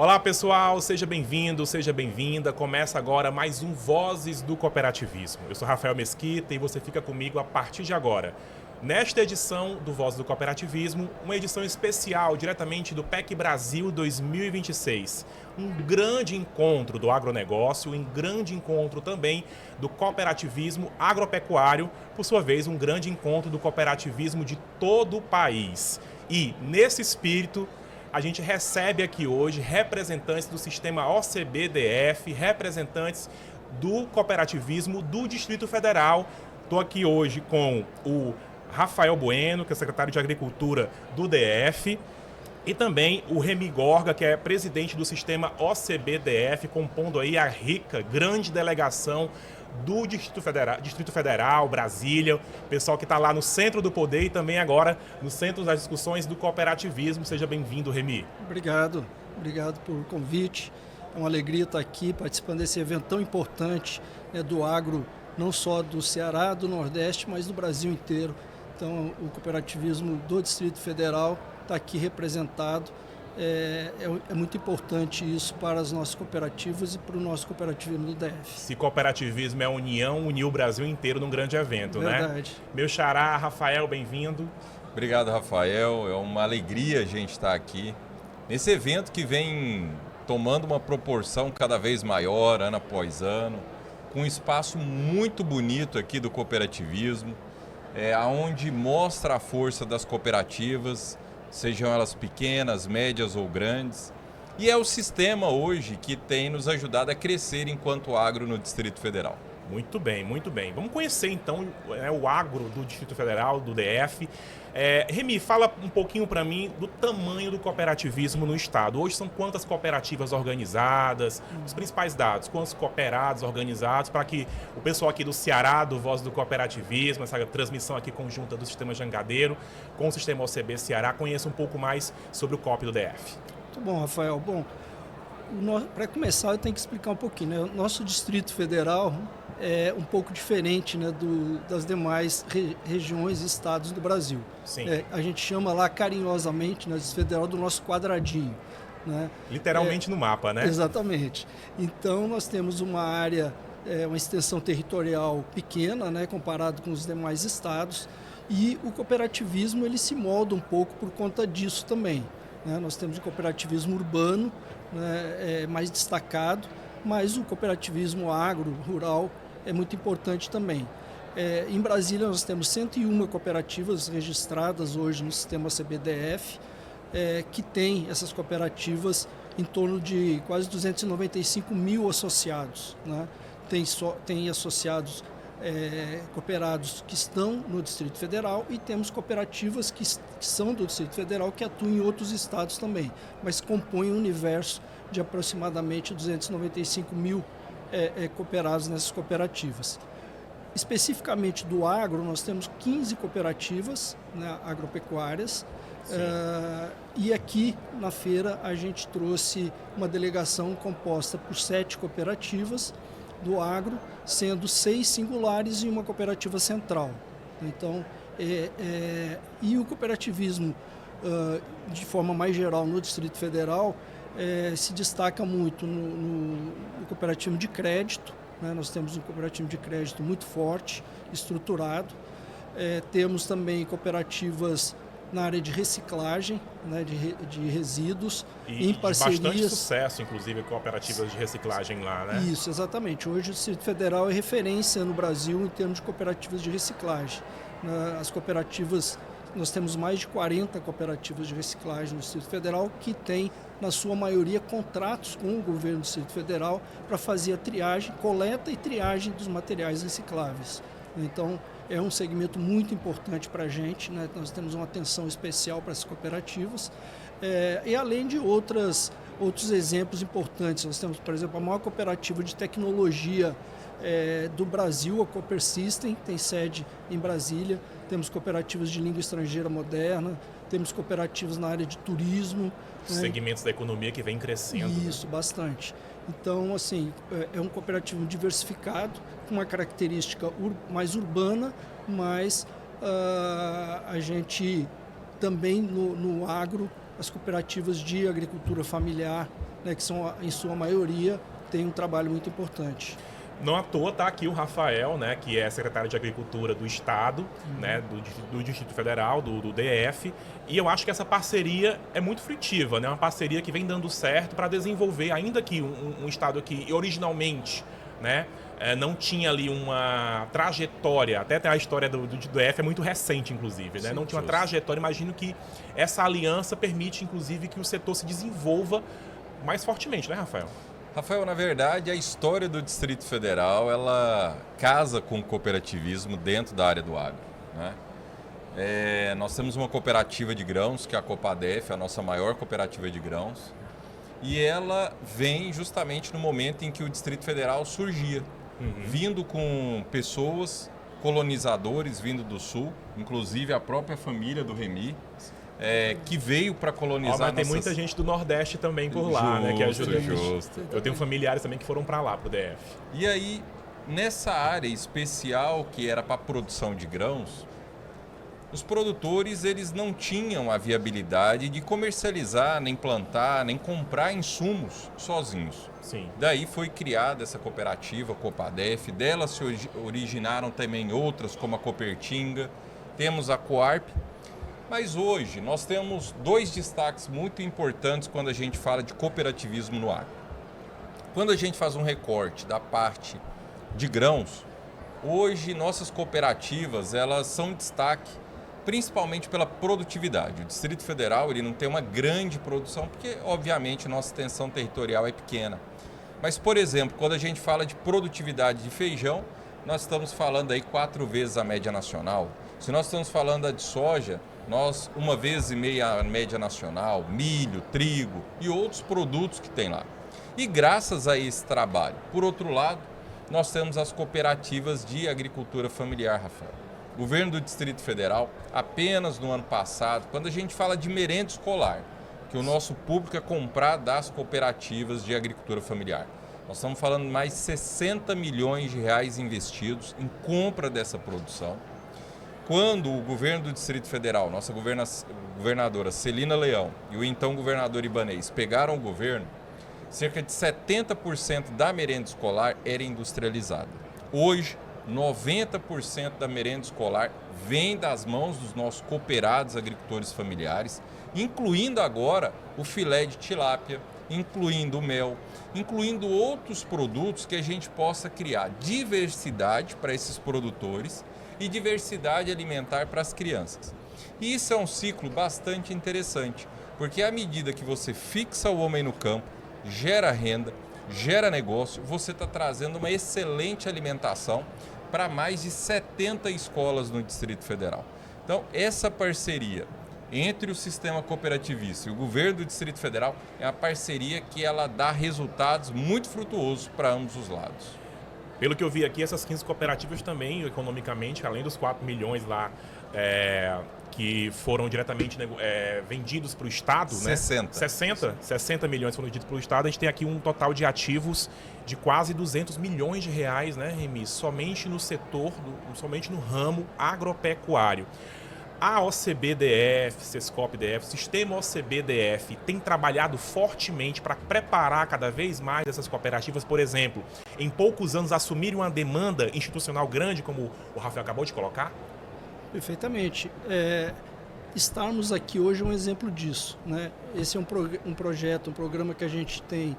Olá pessoal, seja bem-vindo, seja bem-vinda. Começa agora mais um Vozes do Cooperativismo. Eu sou Rafael Mesquita e você fica comigo a partir de agora. Nesta edição do Vozes do Cooperativismo, uma edição especial diretamente do PEC Brasil 2026. Um grande encontro do agronegócio, um grande encontro também do cooperativismo agropecuário, por sua vez, um grande encontro do cooperativismo de todo o país. E, nesse espírito, a gente recebe aqui hoje representantes do sistema OCB-DF, representantes do cooperativismo do Distrito Federal. Estou aqui hoje com o Rafael Bueno, que é secretário de Agricultura do DF, e também o Remy Gorga, que é presidente do sistema OCB-DF, compondo aí a rica, grande delegação do Distrito Federal, Brasília, pessoal que está lá no centro do poder e também agora no centro das discussões do cooperativismo. Seja bem-vindo, Remy. Obrigado por convite. É uma alegria estar aqui participando desse evento tão importante, né, do agro, não só do Ceará, do Nordeste, mas do Brasil inteiro. Então, o cooperativismo do Distrito Federal está aqui representado. É muito importante isso para as nossas cooperativas e para o nosso cooperativismo do DF. Se cooperativismo é união, uniu o Brasil inteiro num grande evento, Verdade. Né? Meu xará, Rafael, bem-vindo. Obrigado, Rafael. É uma alegria a gente estar aqui nesse evento que vem tomando uma proporção cada vez maior, ano após ano, com um espaço muito bonito aqui do cooperativismo, onde mostra a força das cooperativas, sejam elas pequenas, médias ou grandes. E é o sistema hoje que tem nos ajudado a crescer enquanto agro no Distrito Federal. Muito bem, muito bem. Vamos conhecer então o agro do Distrito Federal, do DF. Remy, fala um pouquinho para mim do tamanho do cooperativismo no estado. Hoje são quantas cooperativas organizadas? Os principais dados, quantos cooperados organizados, para que o pessoal aqui do Ceará, do Voz do Cooperativismo, essa transmissão aqui conjunta do Sistema Jangadeiro com o Sistema OCB Ceará, conheça um pouco mais sobre o COP do DF. Muito bom, Rafael. Bom, para começar eu tenho que explicar um pouquinho, né? O nosso Distrito Federal é um pouco diferente, né, das demais regiões e estados do Brasil. Sim. A gente chama lá carinhosamente, né, Distrito Federal, do nosso quadradinho, né? Literalmente no mapa, né? Exatamente. Então nós temos uma área, uma extensão territorial pequena, né, comparado com os demais estados, e o cooperativismo ele se molda um pouco por conta disso também, né? Nós temos o cooperativismo urbano, né, mais destacado, mas o cooperativismo agro, rural, é muito importante também. Em Brasília nós temos 101 cooperativas registradas hoje no sistema CBDF, que tem essas cooperativas em torno de quase 295 mil associados, né? Tem associados cooperados que estão no Distrito Federal e temos cooperativas que são do Distrito Federal que atuam em outros estados também, mas compõem um universo de aproximadamente 295 mil cooperados nessas cooperativas. Especificamente do agro, nós temos 15 cooperativas, né, agropecuárias, e aqui na feira a gente trouxe uma delegação composta por 7 cooperativas do agro, sendo 6 singulares e uma cooperativa central. Então, e o cooperativismo, de forma mais geral, no Distrito Federal, se destaca muito no cooperativismo de crédito, né? Nós temos um cooperativo de crédito muito forte, estruturado. Temos também cooperativas na área de reciclagem, né, de resíduos, em parcerias. Bastante sucesso, inclusive, cooperativas de reciclagem lá, né? Isso, exatamente. Hoje o Distrito Federal é referência no Brasil em termos de cooperativas de reciclagem. As cooperativas, nós temos mais de 40 cooperativas de reciclagem no Distrito Federal que têm, na sua maioria, contratos com o governo do Distrito Federal para fazer a triagem, coleta e triagem dos materiais recicláveis. Então, é um segmento muito importante para a gente, né? Nós temos uma atenção especial para essas cooperativas. E além de outros exemplos importantes, nós temos, por exemplo, a maior cooperativa de tecnologia do Brasil, a Cooper System, tem sede em Brasília. Temos cooperativas de língua estrangeira moderna, temos cooperativas na área de turismo. Segmentos da economia que vem crescendo. Isso, bastante. Então, assim, é um cooperativismo diversificado, com uma característica mais urbana, mas a gente também no agro, as cooperativas de agricultura familiar né, que são, em sua maioria, têm um trabalho muito importante. Não à toa está aqui o Rafael, né, que é secretário de Agricultura do Estado, né, do Distrito Federal, do DF, e eu acho que essa parceria é muito frutiva, né, uma parceria que vem dando certo para desenvolver, ainda que um Estado que originalmente, né, não tinha ali uma trajetória, até a história do DF é muito recente, inclusive, né, Sim, não tinha uma justo. trajetória, imagino que essa aliança permite, inclusive, que o setor se desenvolva mais fortemente, né, Rafael? Rafael, na verdade, a história do Distrito Federal, ela casa com o cooperativismo dentro da área do agro, né? Nós temos uma cooperativa de grãos, que é a Copadef, a nossa maior cooperativa de grãos, e ela vem justamente no momento em que o Distrito Federal surgia, vindo com pessoas, colonizadores vindo do Sul, inclusive a própria família do Remy, que veio para colonizar. Mas tem muita gente do Nordeste também por lá, né? Que ajuda a gente. Justo. Eu tenho familiares também que foram para lá, pro DF. E aí, nessa área especial que era para produção de grãos, os produtores eles não tinham a viabilidade de comercializar, nem plantar, nem comprar insumos sozinhos. Sim. Daí foi criada essa cooperativa, Copadef, dela se originaram também outras, como a Copertinga, temos a Coarp. Mas hoje nós temos dois destaques muito importantes quando a gente fala de cooperativismo no agro. Quando a gente faz um recorte da parte de grãos, hoje nossas cooperativas elas são destaque principalmente pela produtividade. O Distrito Federal ele não tem uma grande produção porque, obviamente, nossa extensão territorial é pequena. Mas, por exemplo, quando a gente fala de produtividade de feijão, nós estamos falando aí 4 vezes a média nacional. Se nós estamos falando da de soja, nós 1,5 vezes a média nacional, milho, trigo e outros produtos que tem lá. E graças a esse trabalho, por outro lado, nós temos as cooperativas de agricultura familiar, Rafael. O governo do Distrito Federal, apenas no ano passado, quando a gente fala de merenda escolar, que o nosso público é comprar das cooperativas de agricultura familiar. Nós estamos falando de mais de 60 milhões de reais investidos em compra dessa produção. Quando o governo do Distrito Federal, nossa governadora Celina Leão e o então governador Ibanez pegaram o governo, cerca de 70% da merenda escolar era industrializada. Hoje, 90% da merenda escolar vem das mãos dos nossos cooperados agricultores familiares, incluindo agora o filé de tilápia, incluindo o mel, incluindo outros produtos que a gente possa criar diversidade para esses produtores e diversidade alimentar para as crianças. E isso é um ciclo bastante interessante, porque à medida que você fixa o homem no campo, gera renda, gera negócio, você está trazendo uma excelente alimentação para mais de 70 escolas no Distrito Federal. Então, essa parceria entre o sistema cooperativista e o governo do Distrito Federal é uma parceria que ela dá resultados muito frutuosos para ambos os lados. Pelo que eu vi aqui, essas 15 cooperativas também, economicamente, além dos 4 milhões lá que foram diretamente vendidos para o Estado, 60 milhões foram vendidos para o Estado, a gente tem aqui um total de ativos de quase 200 milhões de reais, né, Remy? Somente no setor, somente no ramo agropecuário. A OCB-DF, Sescop-DF, o sistema OCB-DF tem trabalhado fortemente para preparar cada vez mais essas cooperativas, por exemplo, em poucos anos assumirem uma demanda institucional grande, como o Rafael acabou de colocar? Perfeitamente. Estarmos aqui hoje é um exemplo disso, né? Esse é um projeto, um programa que a gente tem,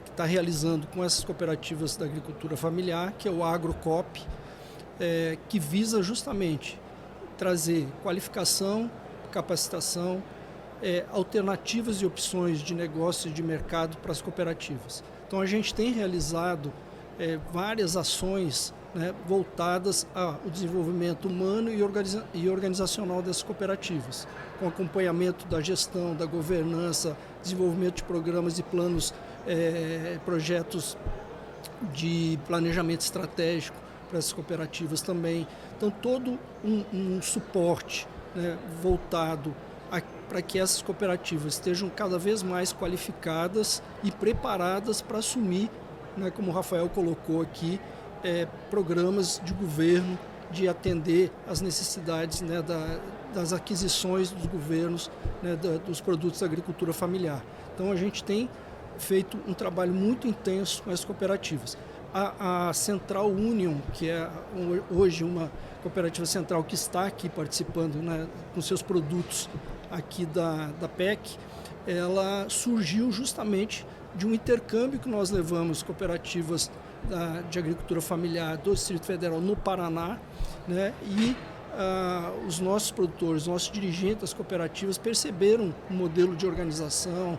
que está realizando com essas cooperativas da agricultura familiar, que é o AgroCop, que visa justamente trazer qualificação, capacitação, alternativas e opções de negócio e de mercado para as cooperativas. Então a gente tem realizado várias ações, né, voltadas ao desenvolvimento humano e organizacional dessas cooperativas, com acompanhamento da gestão, da governança, desenvolvimento de programas e planos, projetos de planejamento estratégico para essas cooperativas também. Então, todo um suporte, né, voltado para que essas cooperativas estejam cada vez mais qualificadas e preparadas para assumir, né, como o Rafael colocou aqui, programas de governo de atender às necessidades, né, das aquisições dos governos, né, dos produtos da agricultura familiar. Então a gente tem feito um trabalho muito intenso com as cooperativas. A Central Union, que é hoje uma cooperativa central que está aqui participando, né, com seus produtos aqui da PEC, ela surgiu justamente de um intercâmbio que nós levamos cooperativas de agricultura familiar do Distrito Federal no Paraná, né, e os nossos produtores, nossos dirigentes das cooperativas perceberam o modelo de organização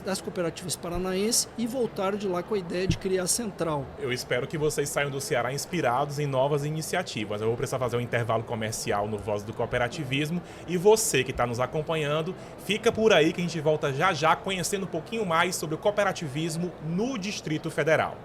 das cooperativas paranaenses e voltaram de lá com a ideia de criar a central. Eu espero que vocês saiam do Ceará inspirados em novas iniciativas. Eu vou precisar fazer um intervalo comercial no Voz do Cooperativismo e você que está nos acompanhando, fica por aí que a gente volta já já conhecendo um pouquinho mais sobre o cooperativismo no Distrito Federal.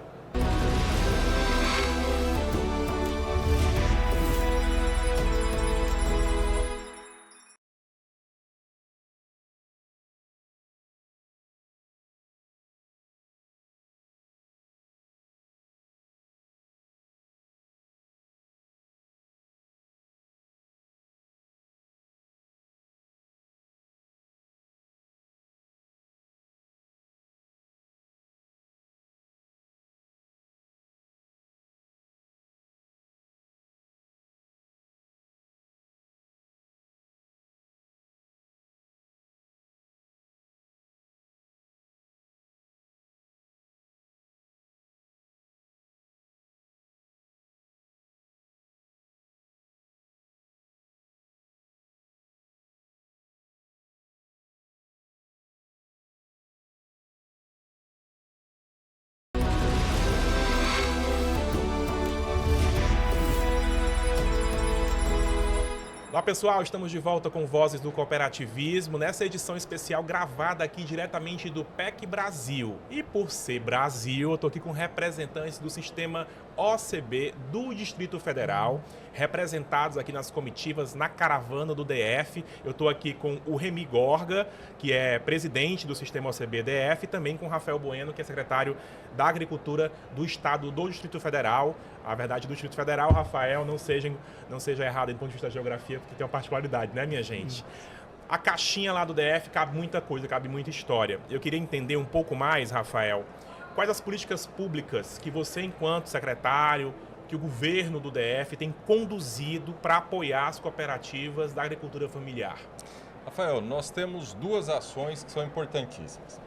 Olá pessoal, estamos de volta com Vozes do Cooperativismo, nessa edição especial gravada aqui diretamente do PEC Brasil. E por ser Brasil, eu estou aqui com representantes do sistema OCB do Distrito Federal, representados aqui nas comitivas, na caravana do DF. Eu estou aqui com o Remy Gorga, que é presidente do sistema OCB DF, e também com o Rafael Bueno, que é secretário da Agricultura do Estado do Distrito Federal. A verdade do Distrito Federal, Rafael, não seja errado do ponto de vista da geografia, porque tem uma particularidade, né, minha gente? A caixinha lá do DF cabe muita coisa, cabe muita história. Eu queria entender um pouco mais, Rafael, quais as políticas públicas que você, enquanto secretário, que o governo do DF tem conduzido para apoiar as cooperativas da agricultura familiar? Rafael, nós temos duas ações que são importantíssimas.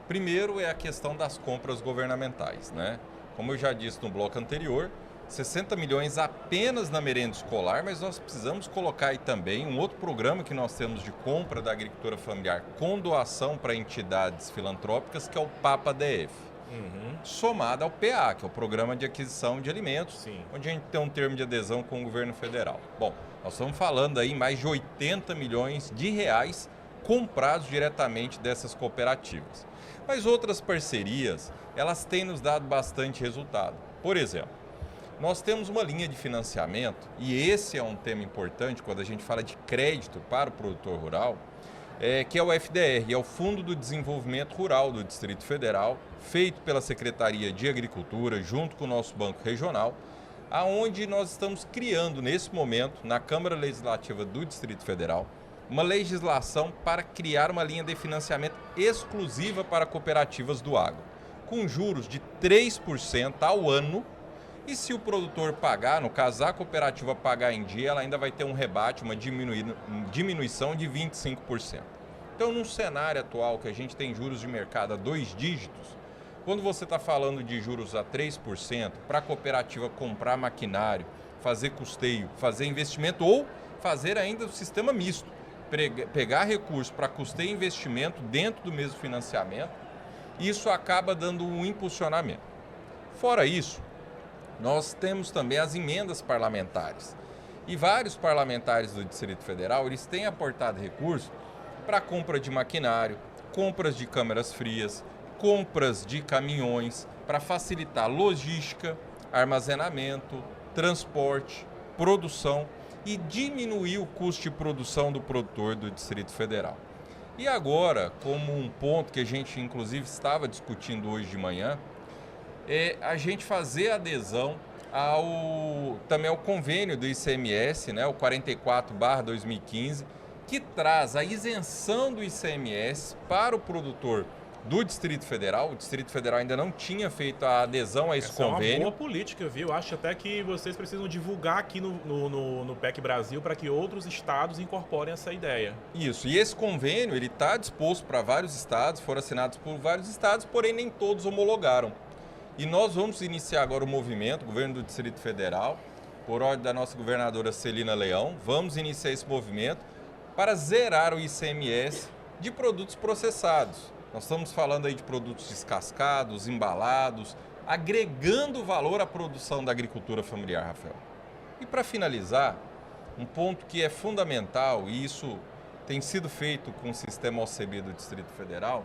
Primeiro é a questão das compras governamentais, né? Como eu já disse no bloco anterior, 60 milhões apenas na merenda escolar, mas nós precisamos colocar aí também um outro programa que nós temos de compra da agricultura familiar com doação para entidades filantrópicas, que é o PAPA-DF. Somado ao PA, que é o Programa de Aquisição de Alimentos, Sim. onde a gente tem um termo de adesão com o governo federal. Bom, nós estamos falando aí mais de 80 milhões de reais comprados diretamente dessas cooperativas. Mas outras parcerias, elas têm nos dado bastante resultado. Por exemplo, nós temos uma linha de financiamento, e esse é um tema importante quando a gente fala de crédito para o produtor rural, que é o FDR, é o Fundo do Desenvolvimento Rural do Distrito Federal, feito pela Secretaria de Agricultura, junto com o nosso Banco Regional, aonde nós estamos criando, nesse momento, na Câmara Legislativa do Distrito Federal, uma legislação para criar uma linha de financiamento exclusiva para cooperativas do agro, com juros de 3% ao ano. E se o produtor pagar, no caso a cooperativa pagar em dia, ela ainda vai ter um rebate, uma diminuição de 25%. Então, num cenário atual que a gente tem juros de mercado a 2 dígitos, quando você está falando de juros a 3%, para a cooperativa comprar maquinário, fazer custeio, fazer investimento ou fazer ainda o sistema misto, pegar recursos para custeio e investimento dentro do mesmo financiamento, isso acaba dando um impulsionamento. Fora isso, nós temos também as emendas parlamentares. E vários parlamentares do Distrito Federal, eles têm aportado recursos para compra de maquinário, compras de câmeras frias, compras de caminhões, para facilitar logística, armazenamento, transporte, produção e diminuir o custo de produção do produtor do Distrito Federal. E agora, como um ponto que a gente inclusive estava discutindo hoje de manhã, é a gente fazer adesão também ao convênio do ICMS, né, o 44/2015, que traz a isenção do ICMS para o produtor do Distrito Federal. O Distrito Federal ainda não tinha feito a adesão a esse convênio. É uma boa política, viu? Acho até que vocês precisam divulgar aqui no PEC Brasil para que outros estados incorporem essa ideia. Isso, e esse convênio ele está disposto para vários estados, foram assinados por vários estados, porém nem todos homologaram. E nós vamos iniciar agora o movimento, o governo do Distrito Federal, por ordem da nossa governadora Celina Leão, vamos iniciar esse movimento para zerar o ICMS de produtos processados. Nós estamos falando aí de produtos descascados, embalados, agregando valor à produção da agricultura familiar, Rafael. E para finalizar, um ponto que é fundamental, e isso tem sido feito com o sistema OCB do Distrito Federal,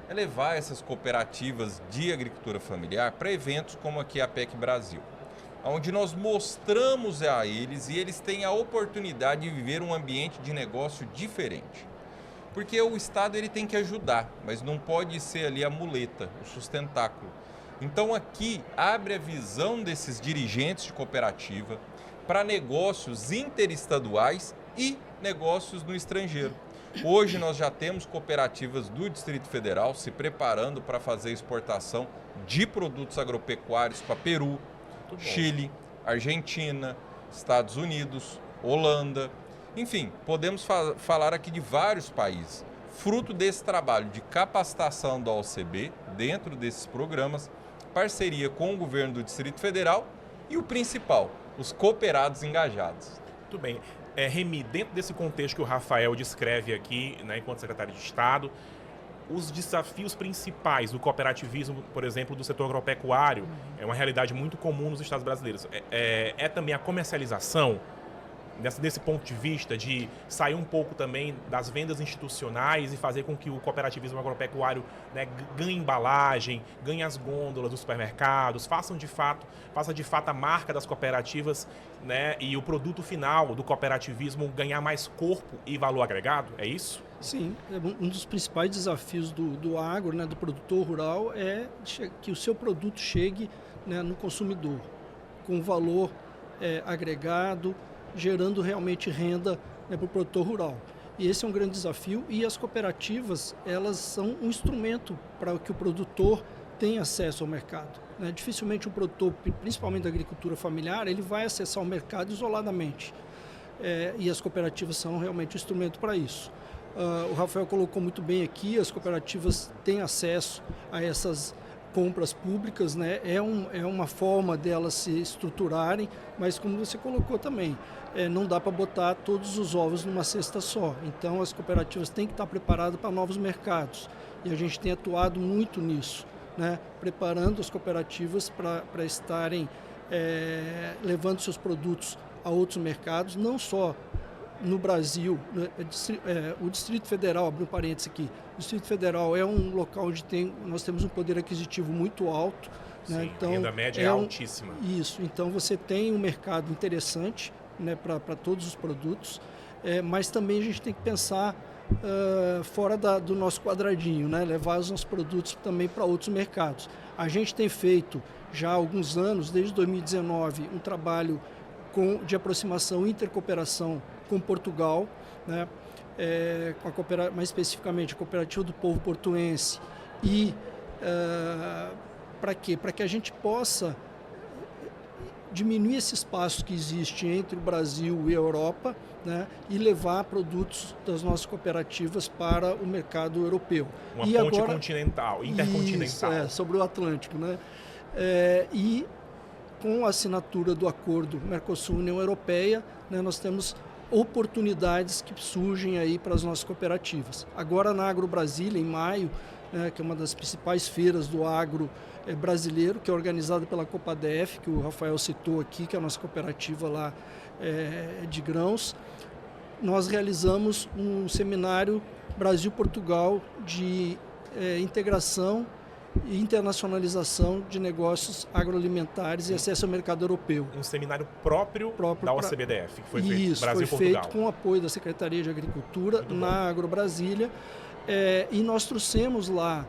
é levar essas cooperativas de agricultura familiar para eventos como aqui a PEC Brasil, onde nós mostramos a eles e eles têm a oportunidade de viver um ambiente de negócio diferente. Porque o Estado ele tem que ajudar, mas não pode ser ali a muleta, o sustentáculo. Então aqui abre a visão desses dirigentes de cooperativa para negócios interestaduais e negócios no estrangeiro. Hoje nós já temos cooperativas do Distrito Federal se preparando para fazer exportação de produtos agropecuários para Peru, Chile, Argentina, Estados Unidos, Holanda. Enfim, podemos falar aqui de vários países. Fruto desse trabalho de capacitação da OCB, dentro desses programas, parceria com o governo do Distrito Federal e o principal, os cooperados engajados. Muito bem. Remy, dentro desse contexto que o Rafael descreve aqui, né, enquanto secretário de Estado, os desafios principais do cooperativismo, por exemplo, do setor agropecuário, é uma realidade muito comum nos estados brasileiros. É também a comercialização, desse ponto de vista, de sair um pouco também das vendas institucionais e fazer com que o cooperativismo agropecuário, né, ganhe embalagem, ganhe as gôndolas dos supermercados, faça de fato a marca das cooperativas, né, e o produto final do cooperativismo ganhar mais corpo e valor agregado, é isso? Sim, um dos principais desafios do agro, né, do produtor rural, é que o seu produto chegue, né, no consumidor com valor agregado, gerando realmente renda, né, para o produtor rural. E esse é um grande desafio, e as cooperativas, elas são um instrumento para que o produtor tenha acesso ao mercado, né? Dificilmente um produtor, principalmente da agricultura familiar, ele vai acessar o mercado isoladamente. E as cooperativas são realmente um instrumento para isso. O Rafael colocou muito bem aqui, as cooperativas têm acesso a essas compras públicas, né? É uma forma delas se estruturarem, mas como você colocou também, não dá para botar todos os ovos numa cesta só. Então as cooperativas têm que estar preparadas para novos mercados, e a gente tem atuado muito nisso, né? Preparando as cooperativas para estarem levando seus produtos a outros mercados, não só no Brasil. O Distrito Federal, abriu um parênteses aqui, o Distrito Federal é um local onde nós temos um poder aquisitivo muito alto, né? Sim, Então, a renda média é altíssima. Isso, então você tem um mercado interessante, né, para todos os produtos, mas também a gente tem que pensar fora do nosso quadradinho, né? Levar os nossos produtos também para outros mercados. A gente tem feito já há alguns anos, desde 2019, um trabalho de aproximação, intercooperação com Portugal, né? Mais especificamente a Cooperativa do Povo Portuense, e para quê? Para que a gente possa diminuir esse espaço que existe entre o Brasil e a Europa, né, e levar produtos das nossas cooperativas para o mercado europeu. Uma ponte intercontinental. Isso, sobre o Atlântico, né? E com a assinatura do acordo Mercosul-União Europeia, né, nós temos oportunidades que surgem aí para as nossas cooperativas. Agora na Agro Brasília, em maio, né, que é uma das principais feiras do agro brasileiro, que é organizada pela Copadef, que o Rafael citou aqui, que é a nossa cooperativa lá de grãos, nós realizamos um seminário Brasil-Portugal de integração e internacionalização de negócios agroalimentares e acesso ao mercado europeu. Um seminário próprio da OCBDF, que foi feito Isso, Brasil-Portugal. Feito com o apoio da Secretaria de Agricultura na Agro Brasília, e nós trouxemos lá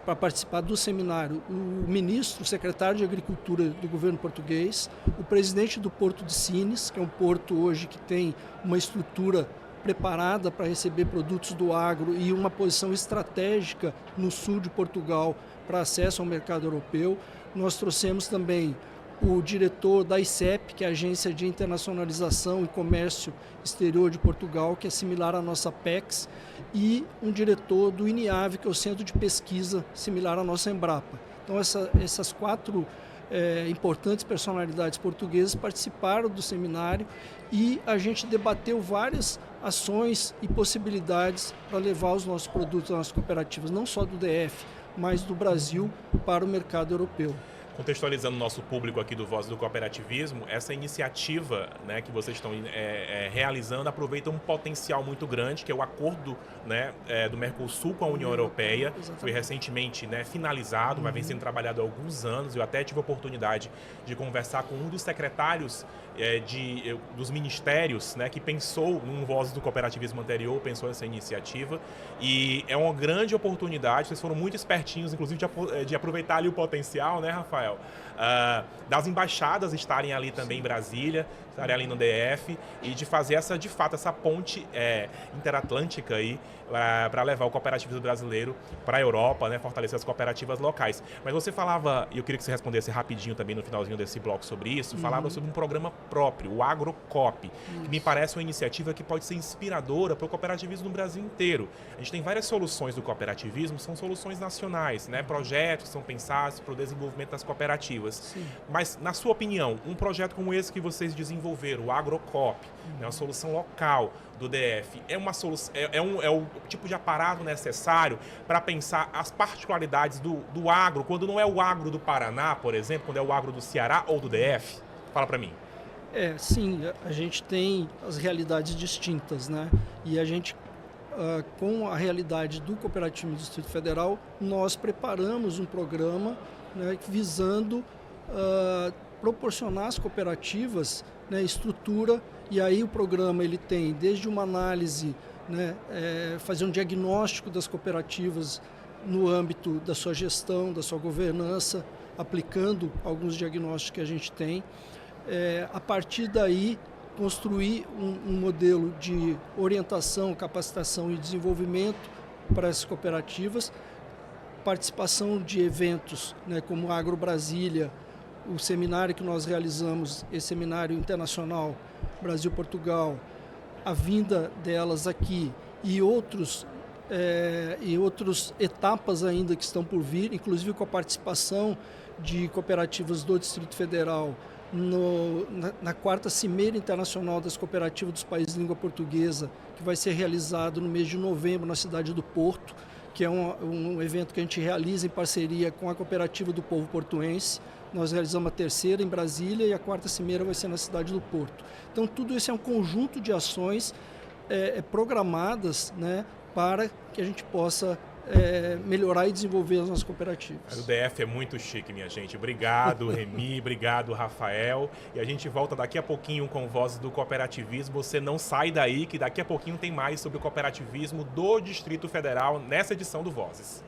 para participar do seminário o ministro, o secretário de Agricultura do governo português, o presidente do Porto de Sines, que é um porto hoje que tem uma estrutura preparada para receber produtos do agro e uma posição estratégica no sul de Portugal para acesso ao mercado europeu. Nós trouxemos também o diretor da ICEP, que é a Agência de Internacionalização e Comércio Exterior de Portugal, que é similar à nossa PEX, e um diretor do INIAV, que é o Centro de Pesquisa, similar à nossa Embrapa. Então, essas quatro importantes personalidades portuguesas participaram do seminário e a gente debateu várias ações e possibilidades para levar os nossos produtos, as nossas cooperativas, não só do DF, mas do Brasil para o mercado europeu. Contextualizando o nosso público aqui do Voz do Cooperativismo, essa iniciativa, né, que vocês estão realizando aproveita um potencial muito grande, que é o acordo, né, do Mercosul com a União Europeia. Exatamente. Foi recentemente, né, finalizado, mas vem sendo trabalhado há alguns anos. Eu até tive a oportunidade de conversar com um dos secretários dos ministérios, né, que pensou num Voz do Cooperativismo anterior, pensou nessa iniciativa. E é uma grande oportunidade, vocês foram muito espertinhos, inclusive, de aproveitar ali o potencial, né, Rafael? Das embaixadas estarem ali também em Brasília, estarem ali no DF, e de fazer de fato essa ponte interatlântica aí para levar o cooperativismo brasileiro para a Europa, né, fortalecer as cooperativas locais. Mas você falava, e eu queria que você respondesse rapidinho também no finalzinho desse bloco sobre isso, falava sobre um programa próprio, o AgroCop, que me parece uma iniciativa que pode ser inspiradora para o cooperativismo no Brasil inteiro. A gente tem várias soluções do cooperativismo, são soluções nacionais, né, projetos que são pensados para o desenvolvimento das cooperativas. Sim. Mas, na sua opinião, um projeto como esse que vocês desenvolveram, o AgroCop, né, uma solução local do DF, é o tipo de aparato necessário para pensar as particularidades do agro, quando não é o agro do Paraná, por exemplo, quando é o agro do Ceará ou do DF? Fala para mim. Sim, a gente tem as realidades distintas, né? E a gente, com a realidade do cooperativismo do Distrito Federal, nós preparamos um programa, né, visando proporcionar às cooperativas, né, estrutura, e aí o programa ele tem desde uma análise, né, fazer um diagnóstico das cooperativas no âmbito da sua gestão, da sua governança, aplicando alguns diagnósticos que a gente tem. A partir daí, construir um modelo de orientação, capacitação e desenvolvimento para essas cooperativas, participação de eventos, né, como Agro Brasília, o seminário que nós realizamos, esse seminário internacional Brasil-Portugal, a vinda delas aqui e outras etapas ainda que estão por vir, inclusive com a participação de cooperativas do Distrito Federal na quarta Cimeira Internacional das Cooperativas dos Países de Língua Portuguesa, que vai ser realizado no mês de novembro na cidade do Porto, que é um evento que a gente realiza em parceria com a Cooperativa do Povo Portuense. Nós realizamos a terceira em Brasília e a quarta cimeira vai ser na cidade do Porto. Então, tudo isso é um conjunto de ações programadas, né, para que a gente possa melhorar e desenvolver as nossas cooperativas. O DF é muito chique, minha gente. Obrigado, Remy, obrigado, Rafael. E a gente volta daqui a pouquinho com Vozes do Cooperativismo. Você não sai daí, que daqui a pouquinho tem mais sobre o cooperativismo do Distrito Federal nessa edição do Vozes.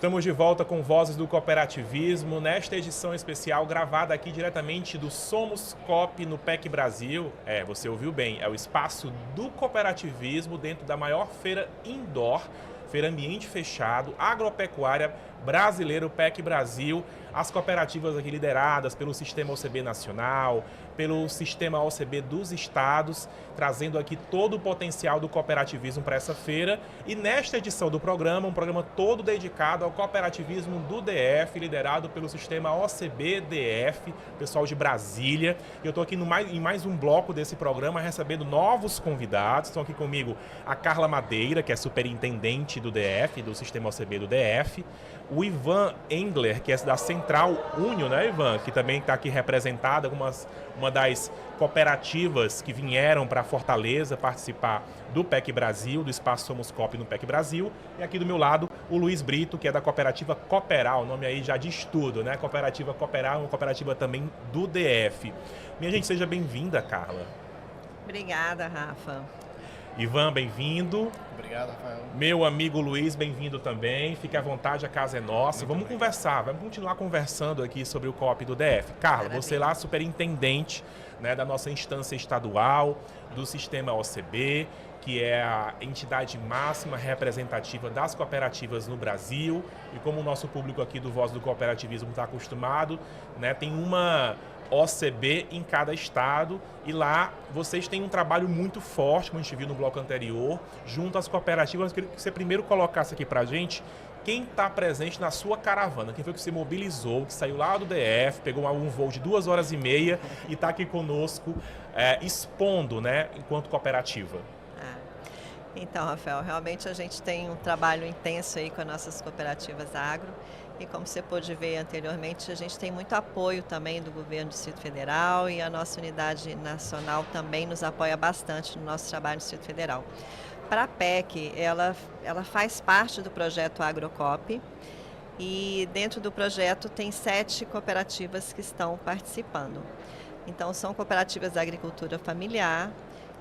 Estamos de volta com Vozes do Cooperativismo, nesta edição especial gravada aqui diretamente do Somos Coop no PEC Brasil. Você ouviu bem, é o espaço do cooperativismo dentro da maior feira indoor, feira ambiente fechado, agropecuária brasileiro, PEC Brasil. As cooperativas aqui lideradas pelo Sistema OCB Nacional, pelo Sistema OCB dos Estados, trazendo aqui todo o potencial do cooperativismo para essa feira. E nesta edição do programa, um programa todo dedicado ao cooperativismo do DF, liderado pelo Sistema OCB-DF, pessoal de Brasília. Eu estou aqui em mais um bloco desse programa, recebendo novos convidados. Estão aqui comigo a Carla Madeira, que é superintendente do DF, do Sistema OCB do DF. O Ivan Engler, que é da Central Union, né, Ivan? Que também está aqui representada como uma das cooperativas que vieram para Fortaleza participar do PEC Brasil, do Espaço Somos Coop no PEC Brasil. E aqui do meu lado, o Luiz Brito, que é da cooperativa Cooperal, o nome aí já diz tudo, né? Cooperativa Cooperal, uma cooperativa também do DF. Minha gente, seja bem-vinda, Carla. Obrigada, Rafa. Ivan, bem-vindo. Obrigado, Rafael. Meu amigo Luiz, bem-vindo também. Fique à vontade, a casa é nossa. Vamos conversar, vamos continuar conversando aqui sobre o COP do DF. Carla, você lá, superintendente, né, da nossa instância estadual, do Sistema OCB, que é a entidade máxima representativa das cooperativas no Brasil. E como o nosso público aqui do Voz do Cooperativismo está acostumado, né, tem uma OCB em cada estado, e lá vocês têm um trabalho muito forte, como a gente viu no bloco anterior, junto às cooperativas. Eu queria que você primeiro colocasse aqui pra gente quem está presente na sua caravana, quem foi que se mobilizou, que saiu lá do DF, pegou um voo de 2h30 e está aqui conosco expondo, né, enquanto cooperativa. Então, Rafael, realmente a gente tem um trabalho intenso aí com as nossas cooperativas agro. E como você pôde ver anteriormente, a gente tem muito apoio também do governo do Distrito Federal, e a nossa unidade nacional também nos apoia bastante no nosso trabalho no Distrito Federal. Para a PEC, ela faz parte do projeto AgroCoop, e dentro do projeto tem 7 cooperativas que estão participando. Então, são cooperativas da agricultura familiar,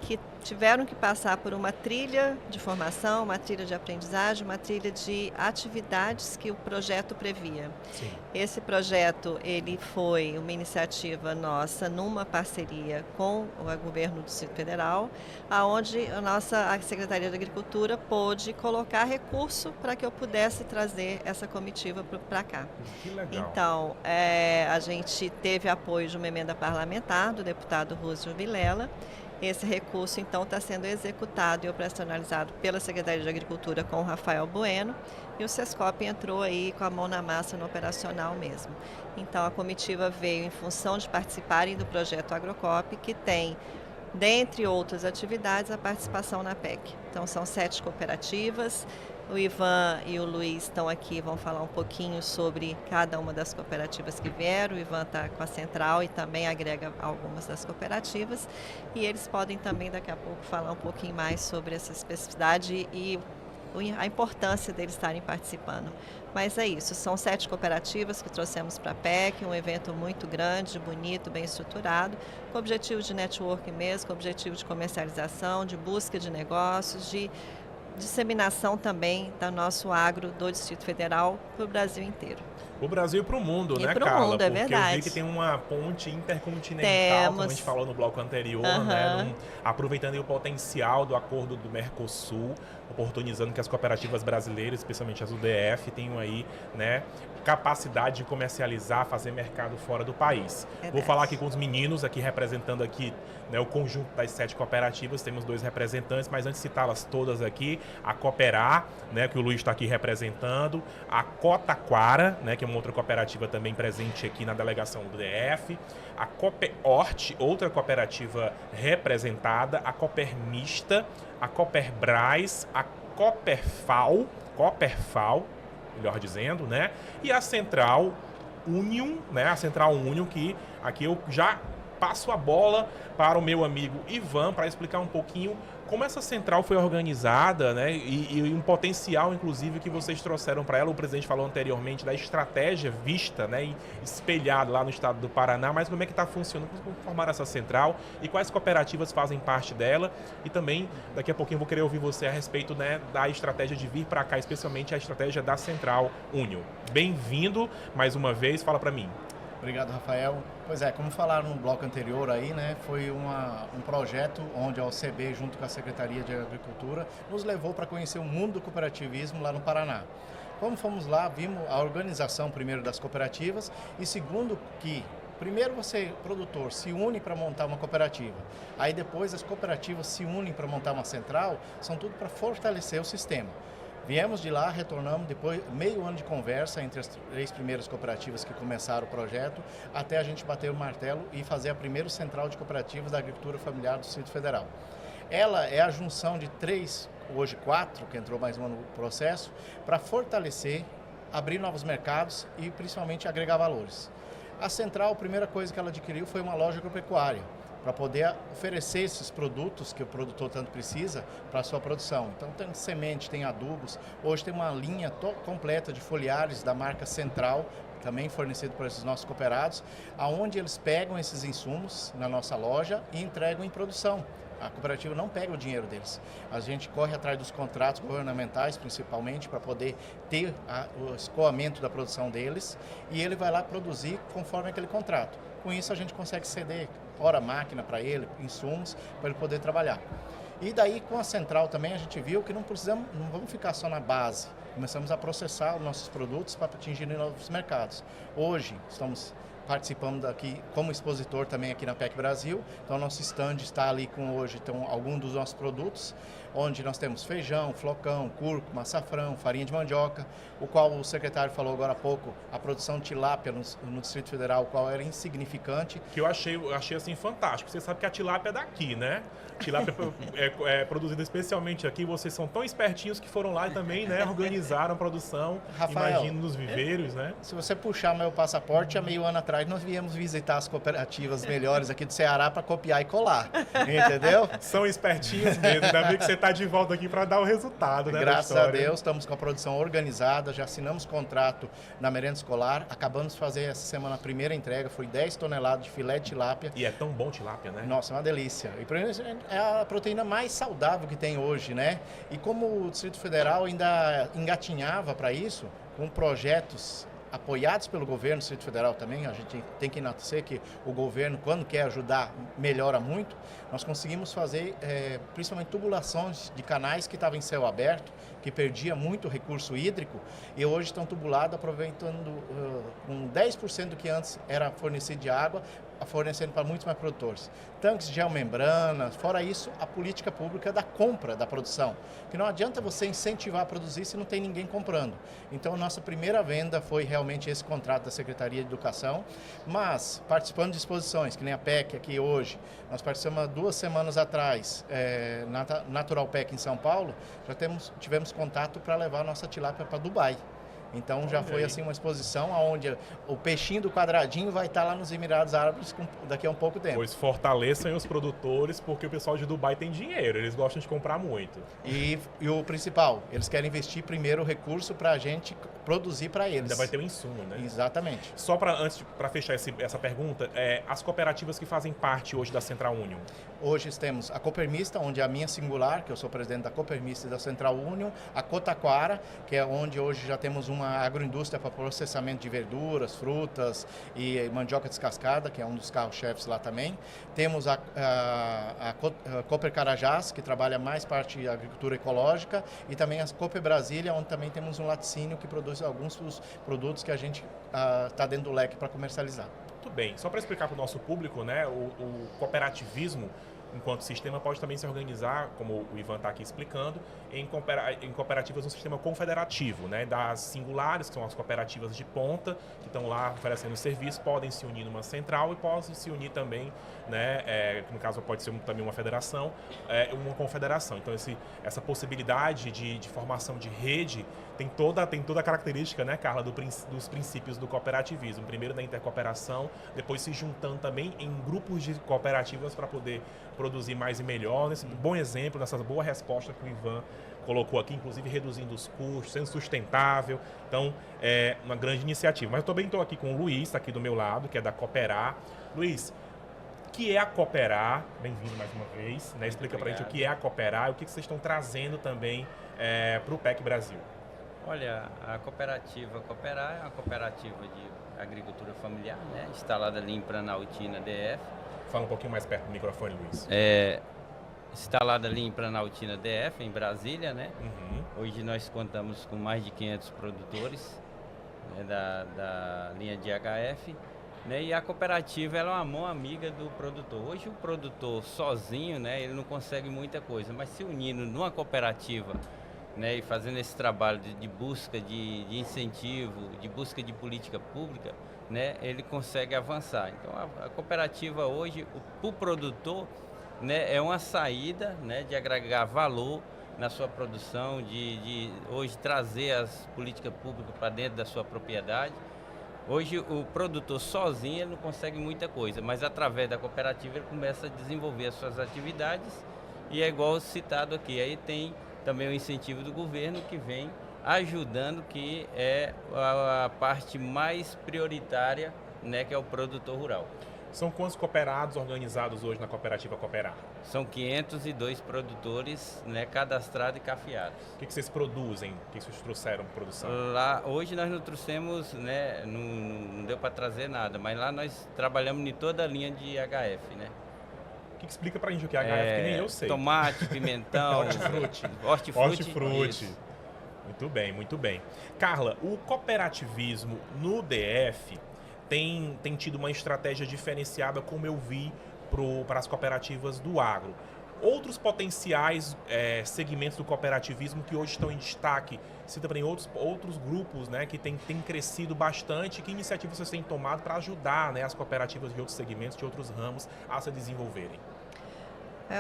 que tiveram que passar por uma trilha de formação, uma trilha de aprendizagem, uma trilha de atividades que o projeto previa. Sim. Esse projeto, ele foi uma iniciativa nossa numa parceria com o governo do Distrito Federal, aonde a Secretaria da Agricultura pôde colocar recurso para que eu pudesse trazer essa comitiva para cá. Que legal. Então, a gente teve apoio de uma emenda parlamentar do deputado Rússio Vilela. Esse recurso, então, está sendo executado e operacionalizado pela Secretaria de Agricultura com o Rafael Bueno, e o Sescop entrou aí com a mão na massa no operacional mesmo. Então, a comitiva veio em função de participarem do projeto AgroCoop, que tem, dentre outras atividades, a participação na PEC. Então, são 7 cooperativas. O Ivan e o Luiz estão aqui, vão falar um pouquinho sobre cada uma das cooperativas que vieram. O Ivan está com a Central e também agrega algumas das cooperativas. E eles podem também, daqui a pouco, falar um pouquinho mais sobre essa especificidade e a importância deles estarem participando. Mas é isso, são 7 cooperativas que trouxemos para a PEC, um evento muito grande, bonito, bem estruturado, com objetivo de network mesmo, com objetivo de comercialização, de busca de negócios, de disseminação também do nosso agro do Distrito Federal para o Brasil inteiro. O Brasil e para o mundo, E né, pro Carla? mundo, é Porque verdade. eu vi que tem uma ponte intercontinental, como a gente falou no bloco anterior, né? Aproveitando aí o potencial do acordo do Mercosul, oportunizando que as cooperativas brasileiras, especialmente as do DF, tenham aí, né, capacidade de comercializar, fazer mercado fora do país. Vou falar aqui com os meninos, aqui representando aqui, né, o conjunto das 7 cooperativas. Temos 2 representantes, mas antes de citá-las todas aqui, a Cooperar, né, que o Luiz está aqui representando, a Cotaquara, né, que é uma outra cooperativa também presente aqui na delegação do DF, a Cooperhort, outra cooperativa representada, a Coopermista, a Cooperbras, a Cooperfal, melhor dizendo, né? E a Central Union, né? A Central Union, que aqui eu já passo a bola para o meu amigo Ivan para explicar um pouquinho Como essa central foi organizada, né, e um potencial, inclusive, que vocês trouxeram para ela, o presidente falou anteriormente da estratégia vista, né, e espelhada lá no estado do Paraná, mas como é que está funcionando, como formar essa central e quais cooperativas fazem parte dela? E também, daqui a pouquinho, eu vou querer ouvir você a respeito, né, da estratégia de vir para cá, especialmente a estratégia da Central Union. Bem-vindo mais uma vez, fala para mim. Obrigado, Rafael. Pois é, como falaram no bloco anterior aí, né, foi um projeto onde a OCB, junto com a Secretaria de Agricultura, nos levou para conhecer o mundo do cooperativismo lá no Paraná. Como fomos lá, vimos a organização, primeiro, das cooperativas e, segundo, que primeiro você, produtor, se une para montar uma cooperativa. Aí depois as cooperativas se unem para montar uma central, são tudo para fortalecer o sistema. Viemos de lá, retornamos depois meio ano de conversa entre as 3 primeiras cooperativas que começaram o projeto, até a gente bater o martelo e fazer a primeira central de cooperativas da agricultura familiar do Distrito Federal. Ela é a junção de 3, hoje 4, que entrou mais um no processo, para fortalecer, abrir novos mercados e principalmente agregar valores. A central, a primeira coisa que ela adquiriu foi uma loja agropecuária, para poder oferecer esses produtos que o produtor tanto precisa para a sua produção. Então tem semente, tem adubos, hoje tem uma linha completa de foliares da marca Central, também fornecido por esses nossos cooperados, aonde eles pegam esses insumos na nossa loja e entregam em produção. A cooperativa não pega o dinheiro deles. A gente corre atrás dos contratos governamentais, principalmente, para poder ter o escoamento da produção deles, e ele vai lá produzir conforme aquele contrato. Com isso a gente consegue ceder hora máquina para ele, insumos, para ele poder trabalhar. E daí com a central também a gente viu que não vamos ficar só na base. Começamos a processar os nossos produtos para atingir novos mercados. Hoje estamos participando daqui como expositor também aqui na PEC Brasil. Então nosso stand está ali com hoje alguns dos nossos produtos, onde nós temos feijão, flocão, cúrcuma, açafrão, farinha de mandioca, o qual o secretário falou agora há pouco, a produção de tilápia no Distrito Federal, o qual era insignificante. Que eu achei assim fantástico. Você sabe que a tilápia é daqui, né? Tilápia é produzida especialmente aqui. Vocês são tão espertinhos que foram lá e também, né, organizaram a produção, Rafael, imagino, nos viveiros, né? Se você puxar meu passaporte, há meio ano atrás nós viemos visitar as cooperativas melhores aqui do Ceará para copiar e colar, entendeu? São espertinhos mesmo, ainda bem que você está de volta aqui para dar o resultado, né? Graças a Deus, estamos com a produção organizada, já assinamos contrato na merenda escolar, acabamos de fazer essa semana a primeira entrega, foi 10 toneladas de filé de tilápia. E é tão bom tilápia, né? Nossa, é uma delícia. E é a proteína mais saudável que tem hoje, né? E como o Distrito Federal ainda engatinhava para isso, com projetos apoiados pelo governo do Distrito Federal também, a gente tem que enaltecer que o governo, quando quer ajudar, melhora muito. Nós conseguimos fazer, principalmente, tubulações de canais que estavam em céu aberto, que perdia muito recurso hídrico, e hoje estão tubulados, aproveitando com 10% do que antes era fornecido de água, fornecendo para muitos mais produtores. Tanques de geomembrana, fora isso, a política pública da compra da produção. Que não adianta você incentivar a produzir se não tem ninguém comprando. Então, nossa primeira venda foi realmente esse contrato da Secretaria de Educação, mas participando de exposições, que nem a PEC aqui hoje, nós participamos há 2 semanas atrás, na Natural PEC em São Paulo, já tivemos contato para levar a nossa tilápia para Dubai. Então já foi assim uma exposição onde o peixinho do quadradinho vai estar lá nos Emirados Árabes daqui a um pouco tempo. Pois fortaleçam os produtores, porque o pessoal de Dubai tem dinheiro, eles gostam de comprar muito. E o principal, eles querem investir primeiro o recurso para a gente produzir para eles. Ainda vai ter um insumo, né? Exatamente. Só para fechar essa pergunta, as cooperativas que fazem parte hoje da Central Union? Hoje temos a Coopermista, onde é a minha singular, que eu sou presidente da Coopermista e da Central Union, a Cotaquara, que é onde hoje já temos uma agroindústria para processamento de verduras, frutas e mandioca descascada, que é um dos carros-chefes lá também. Temos a Cooper Carajás, que trabalha mais parte de agricultura ecológica, e também a Cooper Brasília, onde também temos um laticínio que produz alguns dos produtos que a gente está dentro do leque para comercializar. Muito bem. Só para explicar para o nosso público, né, o cooperativismo, enquanto sistema, pode também se organizar, como o Ivan está aqui explicando, em cooperativas no sistema confederativo, né? Das singulares, que são as cooperativas de ponta, que estão lá oferecendo serviço, podem se unir numa central e podem se unir também, né? No caso pode ser também uma federação, uma confederação. Então essa possibilidade de formação de rede tem toda a característica, né, Carla, dos princípios do cooperativismo. Primeiro da intercooperação, depois se juntando também em grupos de cooperativas para poder produzir mais e melhor, nesse bom exemplo, nessa boa resposta que o Ivan colocou aqui, inclusive reduzindo os custos, sendo sustentável. Então, é uma grande iniciativa. Mas eu também estou aqui com o Luiz, tá aqui do meu lado, que é da Cooperar. Luiz, o que é a Cooperar? Bem-vindo mais uma vez. Né? Explica para a gente o que é a Cooperar e o que vocês estão trazendo também para o PEC Brasil. Olha, a cooperativa Cooperar é uma cooperativa de agricultura familiar, né? Instalada ali em Planaltina, DF. Fala um pouquinho mais perto do microfone, Luiz. Instalada ali em Planaltina, DF, em Brasília, né? Uhum. Hoje nós contamos com mais de 500 produtores, né, da linha de HF, né? E a cooperativa ela é uma mão amiga do produtor. Hoje o produtor sozinho, né, ele não consegue muita coisa, mas se unindo numa cooperativa, né, e fazendo esse trabalho de busca de incentivo, de busca de política pública, né, ele consegue avançar. Então a cooperativa hoje, para o produtor, né, é uma saída, né, de agregar valor na sua produção, de hoje trazer as políticas públicas para dentro da sua propriedade. Hoje o produtor sozinho ele não consegue muita coisa, mas através da cooperativa ele começa a desenvolver as suas atividades e é igual citado aqui, aí tem também o incentivo do governo que vem ajudando, que é a parte mais prioritária, né, que é o produtor rural. São quantos cooperados organizados hoje na cooperativa Cooperar? São 502 produtores, né, cadastrados e cafiados. O que vocês produzem? O que vocês trouxeram para produção? Lá, hoje nós não trouxemos, né, não deu para trazer nada, mas lá nós trabalhamos em toda a linha de HF, né? O que explica pra gente o que é HF, que nem eu sei. Tomate, pimentão, hortifruti. Muito bem, muito bem. Carla, o cooperativismo no DF tem tido uma estratégia diferenciada, como eu vi, para as cooperativas do agro. Outros potenciais segmentos do cooperativismo que hoje estão em destaque, cita também outros grupos, né, que têm crescido bastante. Que iniciativas vocês têm tomado para ajudar, né, as cooperativas de outros segmentos, de outros ramos, a se desenvolverem?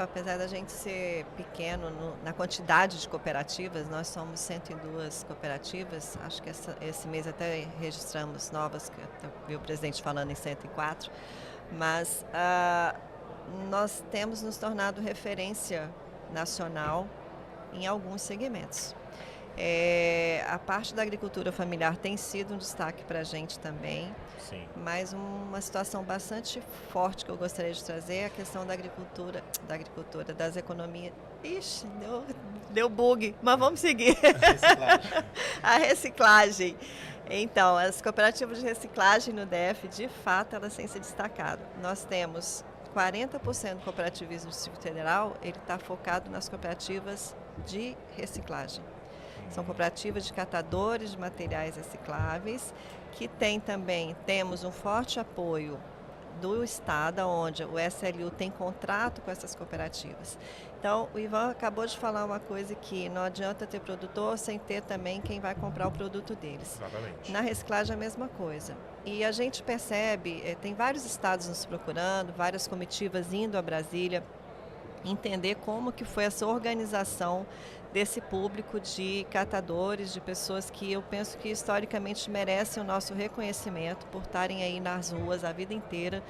Apesar da gente ser pequeno na quantidade de cooperativas, nós somos 102 cooperativas, acho que esse mês até registramos novas, que eu vi o presidente falando em 104, mas nós temos nos tornado referência nacional em alguns segmentos. A parte da agricultura familiar tem sido um destaque para a gente também. Sim. Mas uma situação bastante forte que eu gostaria de trazer é a questão da agricultura, das economias. Ixi, deu bug, mas vamos seguir. A reciclagem. Então, as cooperativas de reciclagem no DF, de fato, elas têm se destacado. Nós temos 40% do cooperativismo do Distrito Federal, ele está focado nas cooperativas de reciclagem. São cooperativas de catadores de materiais recicláveis, que temos um forte apoio do Estado, onde o SLU tem contrato com essas cooperativas. Então, o Ivan acabou de falar uma coisa que não adianta ter produtor sem ter também quem vai comprar o produto deles. Exatamente. Na reciclagem é a mesma coisa. E a gente percebe, tem vários estados nos procurando, várias comitivas indo a Brasília, entender como que foi essa organização desse público de catadores, de pessoas que eu penso que historicamente merecem o nosso reconhecimento por estarem aí nas ruas a vida inteira,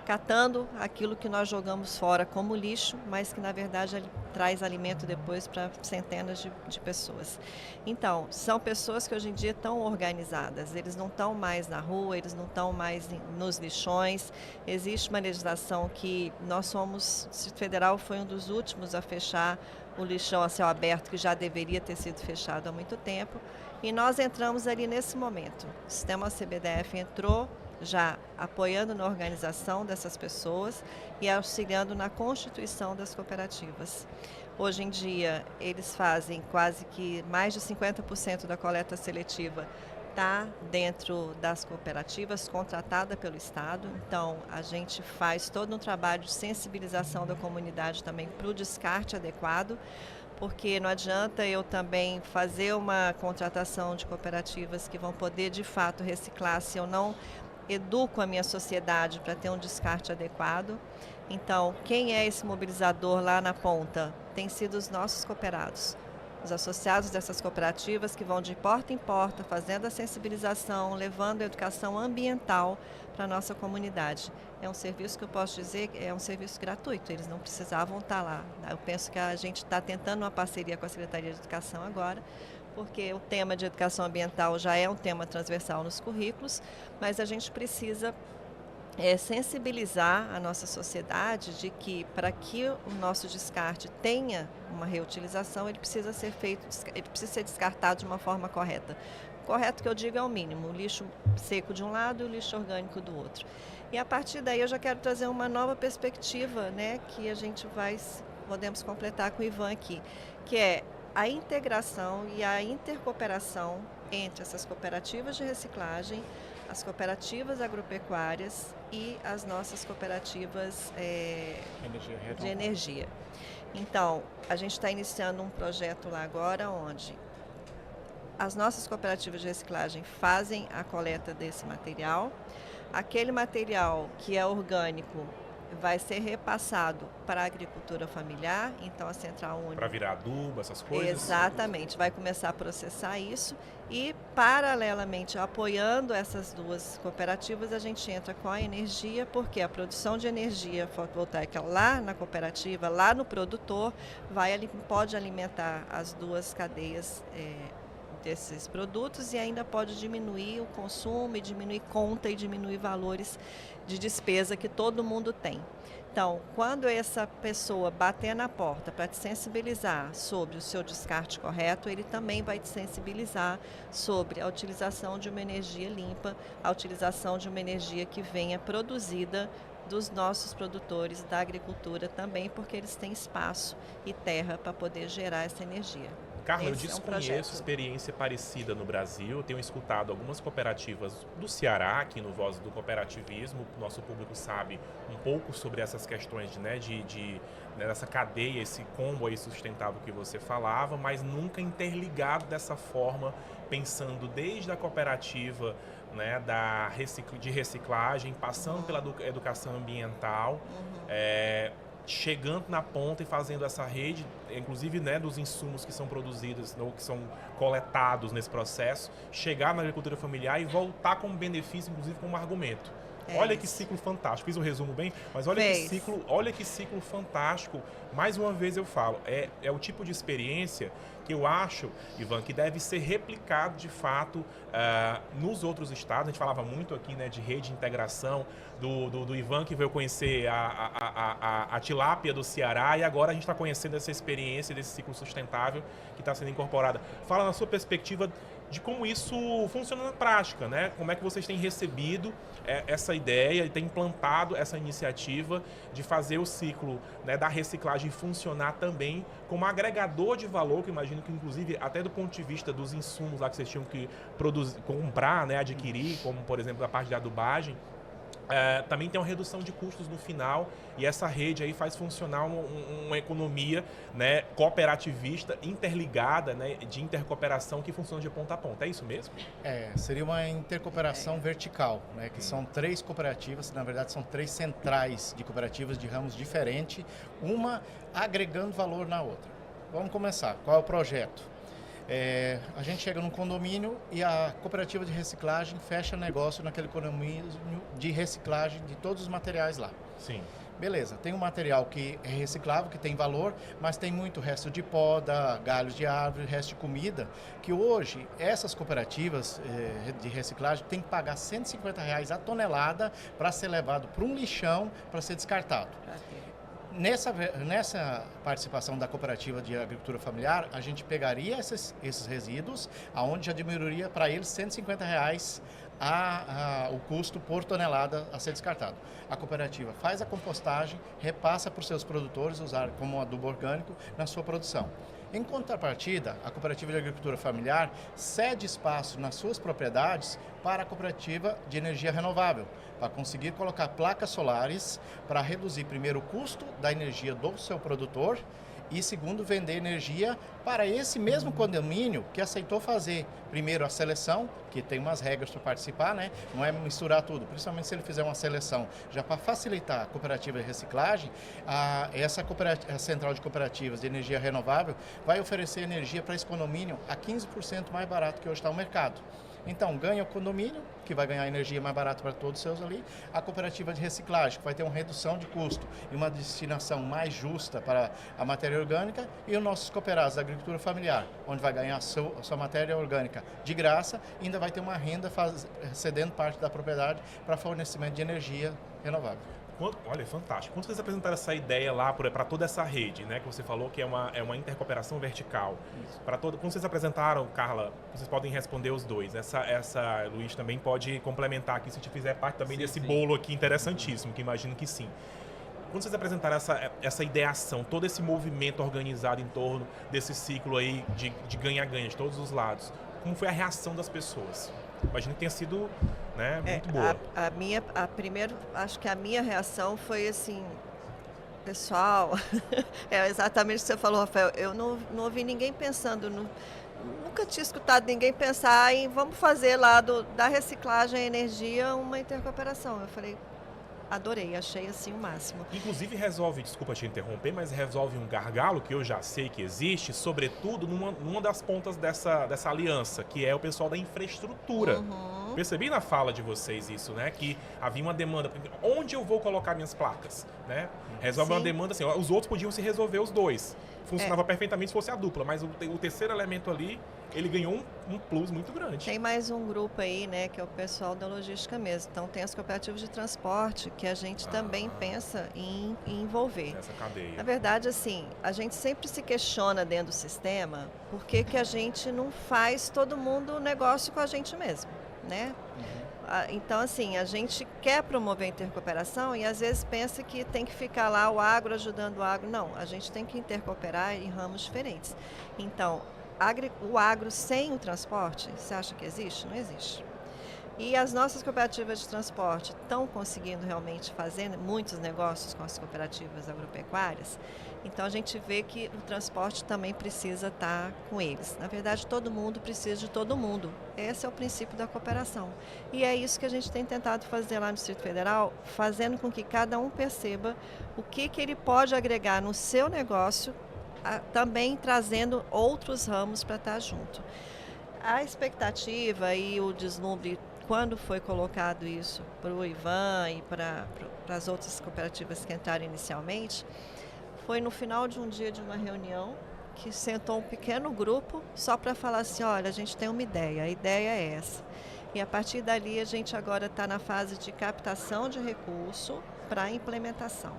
catando aquilo que nós jogamos fora como lixo, mas que na verdade traz alimento depois para centenas de pessoas. Então, são pessoas que hoje em dia estão organizadas, eles não estão mais na rua, eles não estão mais nos lixões. Existe uma legislação que o Distrito Federal foi um dos últimos a fechar o lixão a céu aberto, que já deveria ter sido fechado há muito tempo, e nós entramos ali nesse momento. O sistema CBDF entrou já apoiando na organização dessas pessoas e auxiliando na constituição das cooperativas. Hoje em dia, eles fazem quase que mais de 50% da coleta seletiva está dentro das cooperativas, contratada pelo Estado. Então, a gente faz todo um trabalho de sensibilização da comunidade também para o descarte adequado, porque não adianta eu também fazer uma contratação de cooperativas que vão poder, de fato, reciclar se eu não educo a minha sociedade para ter um descarte adequado. Então, quem é esse mobilizador lá na ponta? Tem sido os nossos cooperados. os associados dessas cooperativas que vão de porta em porta, fazendo a sensibilização, levando a educação ambiental para a nossa comunidade. É um serviço que eu posso dizer que é um serviço gratuito, eles não precisavam estar lá. Eu penso que a gente está tentando uma parceria com a Secretaria de Educação agora, porque o tema de educação ambiental já é um tema transversal nos currículos, mas a gente precisa sensibilizar a nossa sociedade de que, para que o nosso descarte tenha uma reutilização, ele precisa ser descartado de uma forma correta. Correto que eu digo é o mínimo, o lixo seco de um lado e o lixo orgânico do outro. E a partir daí eu já quero trazer uma nova perspectiva, né, que a gente podemos completar com o Ivan aqui, que é a integração e a intercooperação entre essas cooperativas de reciclagem, as cooperativas agropecuárias e as nossas cooperativas de energia. Então, a gente está iniciando um projeto lá agora onde as nossas cooperativas de reciclagem fazem a coleta desse material. Aquele material que é orgânico vai ser repassado para a agricultura familiar, então a Central Única... Para virar adubo, essas coisas? Exatamente, vai começar a processar isso e, paralelamente, apoiando essas duas cooperativas, a gente entra com a energia, porque a produção de energia fotovoltaica lá na cooperativa, lá no produtor, pode alimentar as duas cadeias desses produtos e ainda pode diminuir o consumo, e diminuir conta e diminuir valores de despesa que todo mundo tem. Então, quando essa pessoa bater na porta para te sensibilizar sobre o seu descarte correto, ele também vai te sensibilizar sobre a utilização de uma energia limpa, a utilização de uma energia que venha produzida dos nossos produtores da agricultura também, porque eles têm espaço e terra para poder gerar essa energia. Carla, eu desconheço experiência parecida no Brasil. Eu tenho escutado algumas cooperativas do Ceará, aqui no Voz do Cooperativismo. O nosso público sabe um pouco sobre essas questões dessa cadeia, esse combo aí sustentável que você falava, mas nunca interligado dessa forma, pensando desde a cooperativa, né, de reciclagem, passando pela educação ambiental, chegando na ponta e fazendo essa rede, inclusive, né, dos insumos que são produzidos ou que são coletados nesse processo, chegar na agricultura familiar e voltar como benefício, inclusive como argumento. Olha que ciclo fantástico. Fiz um resumo bem, mas olha que ciclo fantástico. Mais uma vez eu falo, é o tipo de experiência que eu acho, Ivan, que deve ser replicado de fato nos outros estados. A gente falava muito aqui, né, de rede de integração, do Ivan que veio conhecer a tilápia do Ceará, e agora a gente está conhecendo essa experiência desse ciclo sustentável que está sendo incorporada. Fala na sua perspectiva de como isso funciona na prática, né? Como é que vocês têm recebido essa ideia e têm implantado essa iniciativa de fazer o ciclo, né, da reciclagem funcionar também como agregador de valor, que eu imagino que, inclusive, até do ponto de vista dos insumos lá que vocês tinham que comprar, né, adquirir, como, por exemplo, a parte de adubagem, também tem uma redução de custos no final, e essa rede aí faz funcionar uma economia, né, cooperativista, interligada, né, de intercooperação que funciona de ponta a ponta. É isso mesmo? Seria uma intercooperação vertical, né, que são 3 cooperativas, na verdade são 3 centrais de cooperativas de ramos diferentes, uma agregando valor na outra. Vamos começar. Qual é o projeto? A gente chega num condomínio e a cooperativa de reciclagem fecha negócio naquele condomínio de reciclagem de todos os materiais lá. Sim. Beleza, tem um material que é reciclável, que tem valor, mas tem muito resto de poda, galhos de árvore, resto de comida, que hoje essas cooperativas de reciclagem têm que pagar R$150 a tonelada para ser levado para um lixão para ser descartado. Nessa participação da cooperativa de agricultura familiar, a gente pegaria esses resíduos, aonde já diminuiria para eles R$150 o custo por tonelada a ser descartado. A cooperativa faz a compostagem, repassa para os seus produtores usar como adubo orgânico na sua produção. Em contrapartida, a cooperativa de agricultura familiar cede espaço nas suas propriedades para a cooperativa de energia renovável, para conseguir colocar placas solares para reduzir primeiro o custo da energia do seu produtor e segundo, vender energia para esse mesmo condomínio que aceitou fazer primeiro a seleção, que tem umas regras para participar, né? Não é misturar tudo, principalmente se ele fizer uma seleção já para facilitar a cooperativa de reciclagem, a central de cooperativas de energia renovável vai oferecer energia para esse condomínio a 15% mais barato que hoje está o mercado. Então, ganha o condomínio, que vai ganhar energia mais barata para todos os seus ali, a cooperativa de reciclagem, que vai ter uma redução de custo e uma destinação mais justa para a matéria orgânica, e os nossos cooperados da agricultura familiar, onde vai ganhar a sua matéria orgânica de graça e ainda vai ter uma renda cedendo parte da propriedade para fornecimento de energia renovável. Olha, fantástico. Quando vocês apresentaram essa ideia lá para toda essa rede, né, que você falou que é uma intercooperação vertical, quando vocês apresentaram, Carla, vocês podem responder os dois. Essa Luiz também pode complementar aqui se te fizer parte também desse bolo aqui interessantíssimo, que imagino que sim. Quando vocês apresentaram essa ideação, todo esse movimento organizado em torno desse ciclo aí de ganha-ganha de todos os lados, como foi a reação das pessoas? Imagino que tenha sido, né, muito boa. Primeiro, acho que a minha reação foi assim, pessoal, é exatamente o que você falou, Rafael, eu não ouvi ninguém pensando, nunca tinha escutado ninguém pensar em vamos fazer lá da reciclagem à energia uma intercooperação. Eu falei, adorei, achei assim o máximo. Inclusive resolve, desculpa te interromper, mas resolve um gargalo que eu já sei que existe, sobretudo numa das pontas dessa aliança, que é o pessoal da infraestrutura. Uhum. Percebi na fala de vocês isso, né? Que havia uma demanda, onde eu vou colocar minhas placas, né? Resolve Sim. uma demanda assim, os outros podiam se resolver os dois. Funcionava perfeitamente se fosse a dupla, mas o terceiro elemento ali, ele ganhou um plus muito grande. Tem mais um grupo aí, né, que é o pessoal da logística mesmo. Então tem as cooperativas de transporte que a gente também pensa em envolver. Nessa cadeia. Na verdade, assim, a gente sempre se questiona dentro do sistema por que a gente não faz todo mundo negócio com a gente mesmo, né? Então, assim, a gente quer promover a intercooperação e às vezes pensa que tem que ficar lá o agro ajudando o agro. Não, a gente tem que intercooperar em ramos diferentes. Então, o agro sem o transporte, você acha que existe? Não existe. E as nossas cooperativas de transporte estão conseguindo realmente fazer muitos negócios com as cooperativas agropecuárias. Então a gente vê que o transporte também precisa estar com eles. Na verdade, todo mundo precisa de todo mundo. Esse é o princípio da cooperação. E é isso que a gente tem tentado fazer lá no Distrito Federal, fazendo com que cada um perceba o que ele pode agregar no seu negócio, também trazendo outros ramos para estar junto. A expectativa e o deslumbre, quando foi colocado isso para o Ivan e para as outras cooperativas que entraram inicialmente, foi no final de um dia de uma reunião que sentou um pequeno grupo só para falar assim, olha, a gente tem uma ideia, a ideia é essa. E a partir dali a gente agora está na fase de captação de recurso para implementação.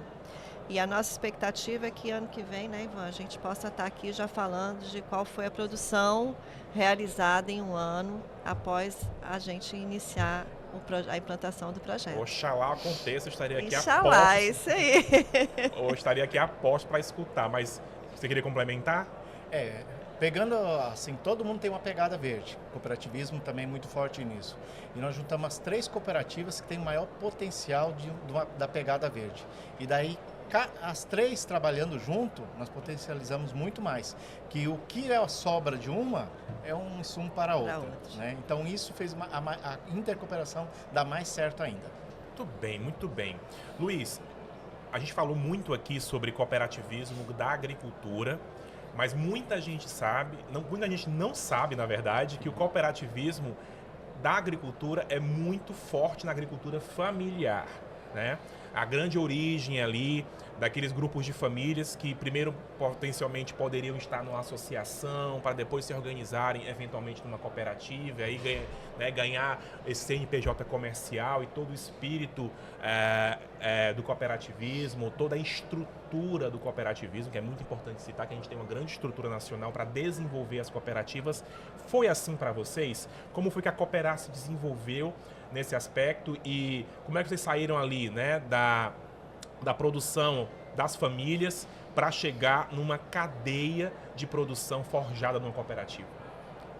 E a nossa expectativa é que ano que vem, né, Ivan, a gente possa estar aqui já falando de qual foi a produção realizada em um ano após a gente iniciar a implantação do projeto. Oxalá aconteça, eu estaria aqui Oxalá, isso aí. Ou estaria aqui a posto para escutar, mas você queria complementar? Pegando assim, todo mundo tem uma pegada verde. O cooperativismo também é muito forte nisso. E nós juntamos as 3 cooperativas que têm o maior potencial da pegada verde. E daí, as 3 trabalhando junto, nós potencializamos muito mais. Que o que sobra de uma é um insumo para a outra. Né? Então isso fez a intercooperação dar mais certo ainda. Muito bem. Luiz, a gente falou muito aqui sobre cooperativismo da agricultura, mas muita gente não sabe, na verdade, que o cooperativismo da agricultura é muito forte na agricultura familiar, né? A grande origem ali daqueles grupos de famílias que primeiro potencialmente poderiam estar numa associação para depois se organizarem eventualmente numa cooperativa e aí ganhar esse CNPJ comercial e todo o espírito do cooperativismo, toda a estrutura do cooperativismo, que é muito importante citar que a gente tem uma grande estrutura nacional para desenvolver as cooperativas. Foi assim para vocês? Como foi que a Cooperar se desenvolveu nesse aspecto e como é que vocês saíram ali, né, da produção das famílias para chegar numa cadeia de produção forjada numa cooperativa?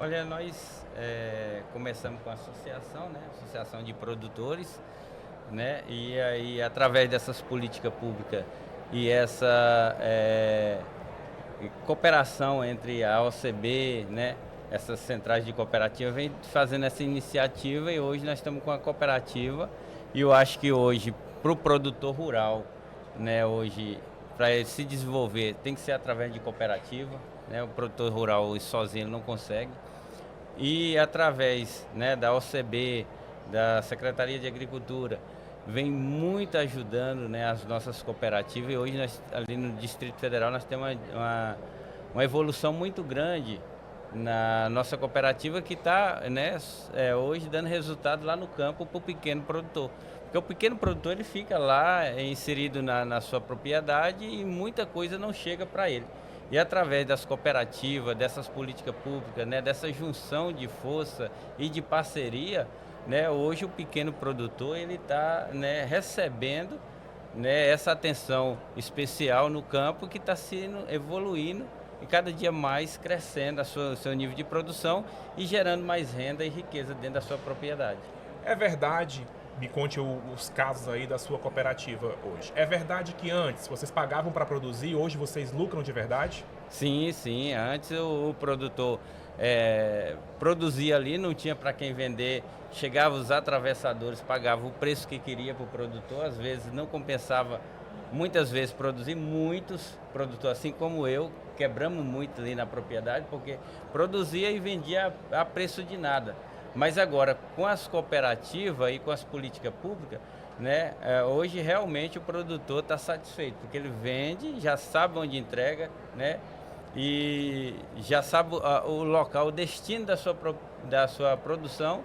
Olha, nós começamos com a associação, né, associação de produtores, né, e aí através dessas políticas públicas e cooperação entre a OCB, né, essas centrais de cooperativa, vem fazendo essa iniciativa e hoje nós estamos com a cooperativa e eu acho que hoje, para o produtor rural, né, hoje, para ele se desenvolver, tem que ser através de cooperativa, né, o produtor rural sozinho não consegue. E através, né, da OCB, da Secretaria de Agricultura, vem muito ajudando, né, as nossas cooperativas e hoje nós, ali no Distrito Federal nós temos uma evolução muito grande na nossa cooperativa que está, né, hoje dando resultado lá no campo para o pequeno produtor. Porque o pequeno produtor ele fica lá inserido na sua propriedade e muita coisa não chega para ele. E através das cooperativas, dessas políticas públicas, né, dessa junção de força e de parceria, né, hoje o pequeno produtor ele está, né, recebendo, né, essa atenção especial no campo que está sendo evoluindo e cada dia mais crescendo o seu nível de produção e gerando mais renda e riqueza dentro da sua propriedade. É verdade, me conte os casos aí da sua cooperativa hoje. É verdade que antes vocês pagavam para produzir, hoje vocês lucram de verdade? Sim, sim. Antes o produtor produzia ali, não tinha para quem vender. Chegava os atravessadores, pagava o preço que queria para o produtor. Às vezes não compensava, muitas vezes produzir. Muitos produtores, assim como eu, quebramos muito ali na propriedade, porque produzia e vendia a preço de nada. Mas agora, com as cooperativas e com as políticas públicas, né, hoje realmente o produtor está satisfeito, porque ele vende, já sabe onde entrega, né, e já sabe o local, o destino da sua produção,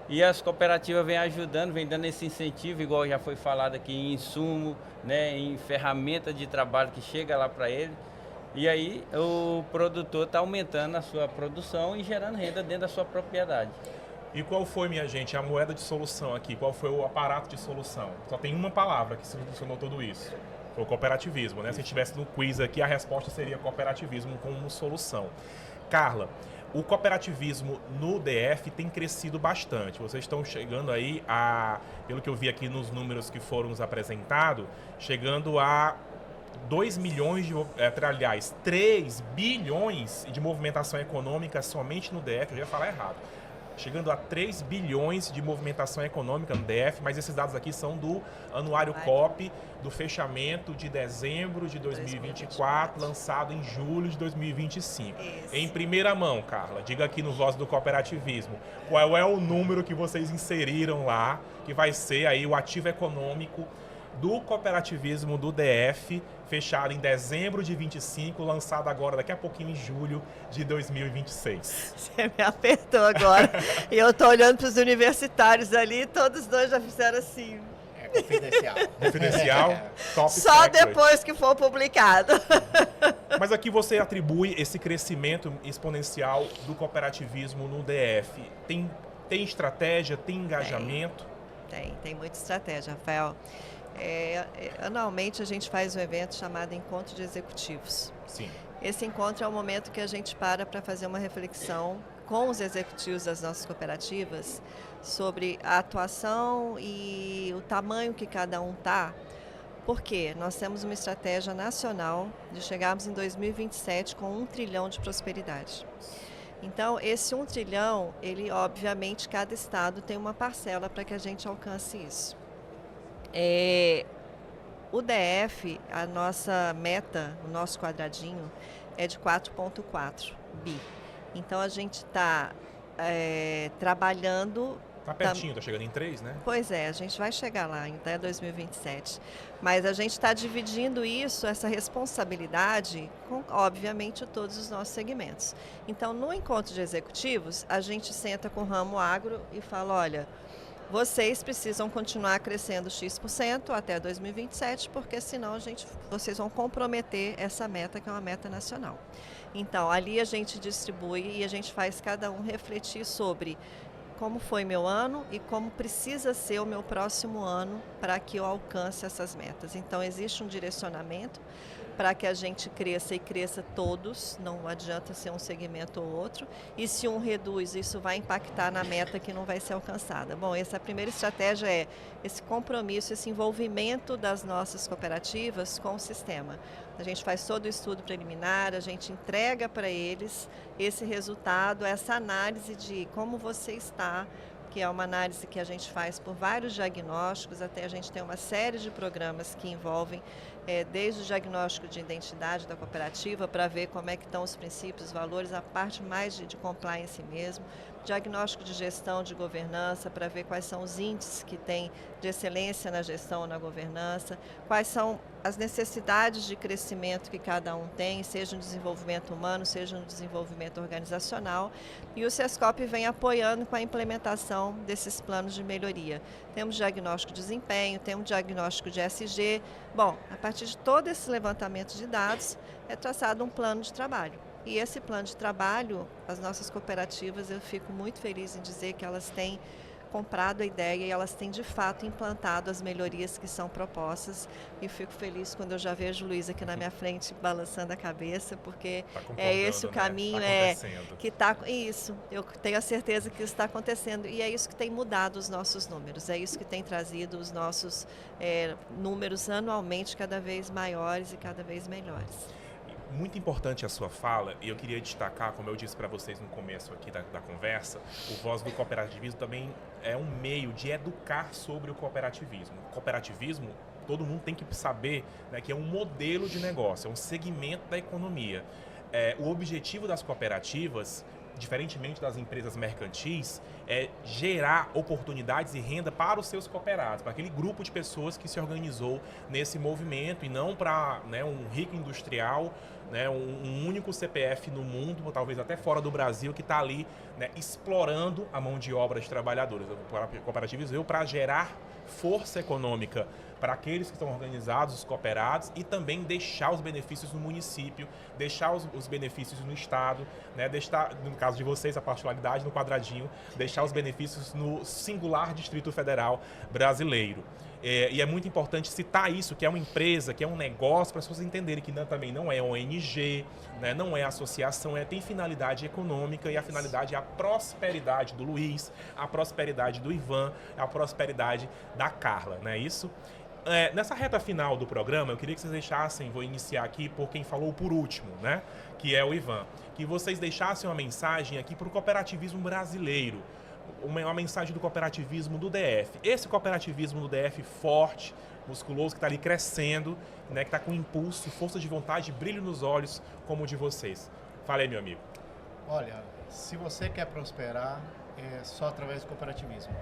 e as cooperativas vêm ajudando, vêm dando esse incentivo, igual já foi falado aqui, em insumo, né, em ferramenta de trabalho que chega lá para ele. E aí o produtor está aumentando a sua produção e gerando renda dentro da sua propriedade. E qual foi, minha gente, a moeda de solução aqui? Qual foi o aparato de solução? Só tem uma palavra que solucionou tudo isso. Foi o cooperativismo, né? Se estivesse no quiz aqui, a resposta seria cooperativismo como solução. Carla, o cooperativismo no DF tem crescido bastante. Vocês estão chegando aí pelo que eu vi aqui nos números que foram nos apresentados, chegando a 2 milhões aliás, 3 bilhões de movimentação econômica somente no DF, eu ia falar errado. Chegando a 3 bilhões de movimentação econômica no DF, mas esses dados aqui são do Anuário COP, do fechamento de dezembro de 2024, lançado em julho de 2025. Isso. Em primeira mão, Carla, diga aqui no Voz do Cooperativismo, qual é o número que vocês inseriram lá, que vai ser aí o ativo econômico do cooperativismo do DF, fechado em dezembro de 25, lançado agora daqui a pouquinho em julho de 2026. Você me apertou agora. E eu tô olhando para os universitários ali, todos dois já fizeram assim. É confidencial. Confidencial, top Só secret. depois que for publicado. Mas aqui você atribui esse crescimento exponencial do cooperativismo no DF. Tem estratégia, tem engajamento? Tem muita estratégia, Rafael. Anualmente a gente faz um evento chamado Encontro de Executivos. Sim. Esse encontro é o momento que a gente para fazer uma reflexão com os executivos das nossas cooperativas sobre a atuação e o tamanho que cada um está, porque nós temos uma estratégia nacional de chegarmos em 2027 com 1 trilhão de prosperidade. Então, esse 1 trilhão, ele obviamente, cada estado tem uma parcela para que a gente alcance isso. O DF, a nossa meta, o nosso quadradinho, é de 4,4 bi. Então, a gente está trabalhando... Está pertinho, está chegando em 3, né? Pois é, a gente vai chegar lá até 2027. Mas a gente está dividindo essa responsabilidade, com, obviamente, todos os nossos segmentos. Então, no encontro de executivos, a gente senta com o ramo agro e fala, olha... Vocês precisam continuar crescendo X% até 2027, porque senão vocês vão comprometer essa meta, que é uma meta nacional. Então, ali a gente distribui e a gente faz cada um refletir sobre como foi meu ano e como precisa ser o meu próximo ano para que eu alcance essas metas. Então, existe um direcionamento. para que a gente cresça e cresça todos, não adianta ser um segmento ou outro, e se um reduz, isso vai impactar na meta que não vai ser alcançada. Bom, essa primeira estratégia é esse compromisso, esse envolvimento das nossas cooperativas com o sistema. A gente faz todo o estudo preliminar, a gente entrega para eles esse resultado, essa análise de como você está, que é uma análise que a gente faz por vários diagnósticos, até a gente tem uma série de programas que envolvem desde o diagnóstico de identidade da cooperativa para ver como é que estão os princípios, os valores, a parte mais de compliance mesmo, diagnóstico de gestão, de governança, para ver quais são os índices que tem de excelência na gestão ou na governança, quais são as necessidades de crescimento que cada um tem, seja no desenvolvimento humano, seja no desenvolvimento organizacional, e o Sescop vem apoiando com a implementação desses planos de melhoria. Temos diagnóstico de desempenho, temos diagnóstico de ESG. Bom, a partir de todo esse levantamento de dados, é traçado um plano de trabalho. E esse plano de trabalho, as nossas cooperativas, eu fico muito feliz em dizer que elas têm comprado a ideia e elas têm de fato implantado as melhorias que são propostas, e fico feliz quando eu já vejo o Luiz aqui na minha frente balançando a cabeça, porque é esse o caminho, que está isso, eu tenho a certeza que isso está acontecendo, e é isso que tem mudado os nossos números, é isso que tem trazido os nossos números anualmente cada vez maiores e cada vez melhores. Muito importante a sua fala, e eu queria destacar, como eu disse para vocês no começo aqui da conversa, o Voz do Cooperativismo também é um meio de educar sobre o cooperativismo. O cooperativismo, todo mundo tem que saber, né, que é um modelo de negócio, é um segmento da economia. O objetivo das cooperativas, diferentemente das empresas mercantis, é gerar oportunidades e renda para os seus cooperados, para aquele grupo de pessoas que se organizou nesse movimento, e não para, né, um rico industrial, né, um único CPF no mundo, ou talvez até fora do Brasil, que está ali, né, explorando a mão de obra de trabalhadores. O cooperativismo veio para gerar força econômica para aqueles que estão organizados, os cooperados, e também deixar os benefícios no município, deixar os benefícios no estado, né, deixar, no caso de vocês, a particularidade no quadradinho, deixar os benefícios no singular Distrito Federal brasileiro. E é muito importante citar isso, que é uma empresa, que é um negócio, para as pessoas entenderem que também não é ONG, né, não é associação, tem finalidade econômica, e a finalidade é a prosperidade do Luiz, a prosperidade do Ivan, a prosperidade da Carla, não é isso? Nessa reta final do programa, eu queria que vocês deixassem, vou iniciar aqui por quem falou por último, né, que é o Ivan, que vocês deixassem uma mensagem aqui para o cooperativismo brasileiro, uma mensagem do cooperativismo do DF. Esse cooperativismo do DF forte, musculoso, que está ali crescendo, né, que está com impulso, força de vontade, brilho nos olhos, como o de vocês. Fala aí, meu amigo. Olha, se você quer prosperar, é só através do cooperativismo.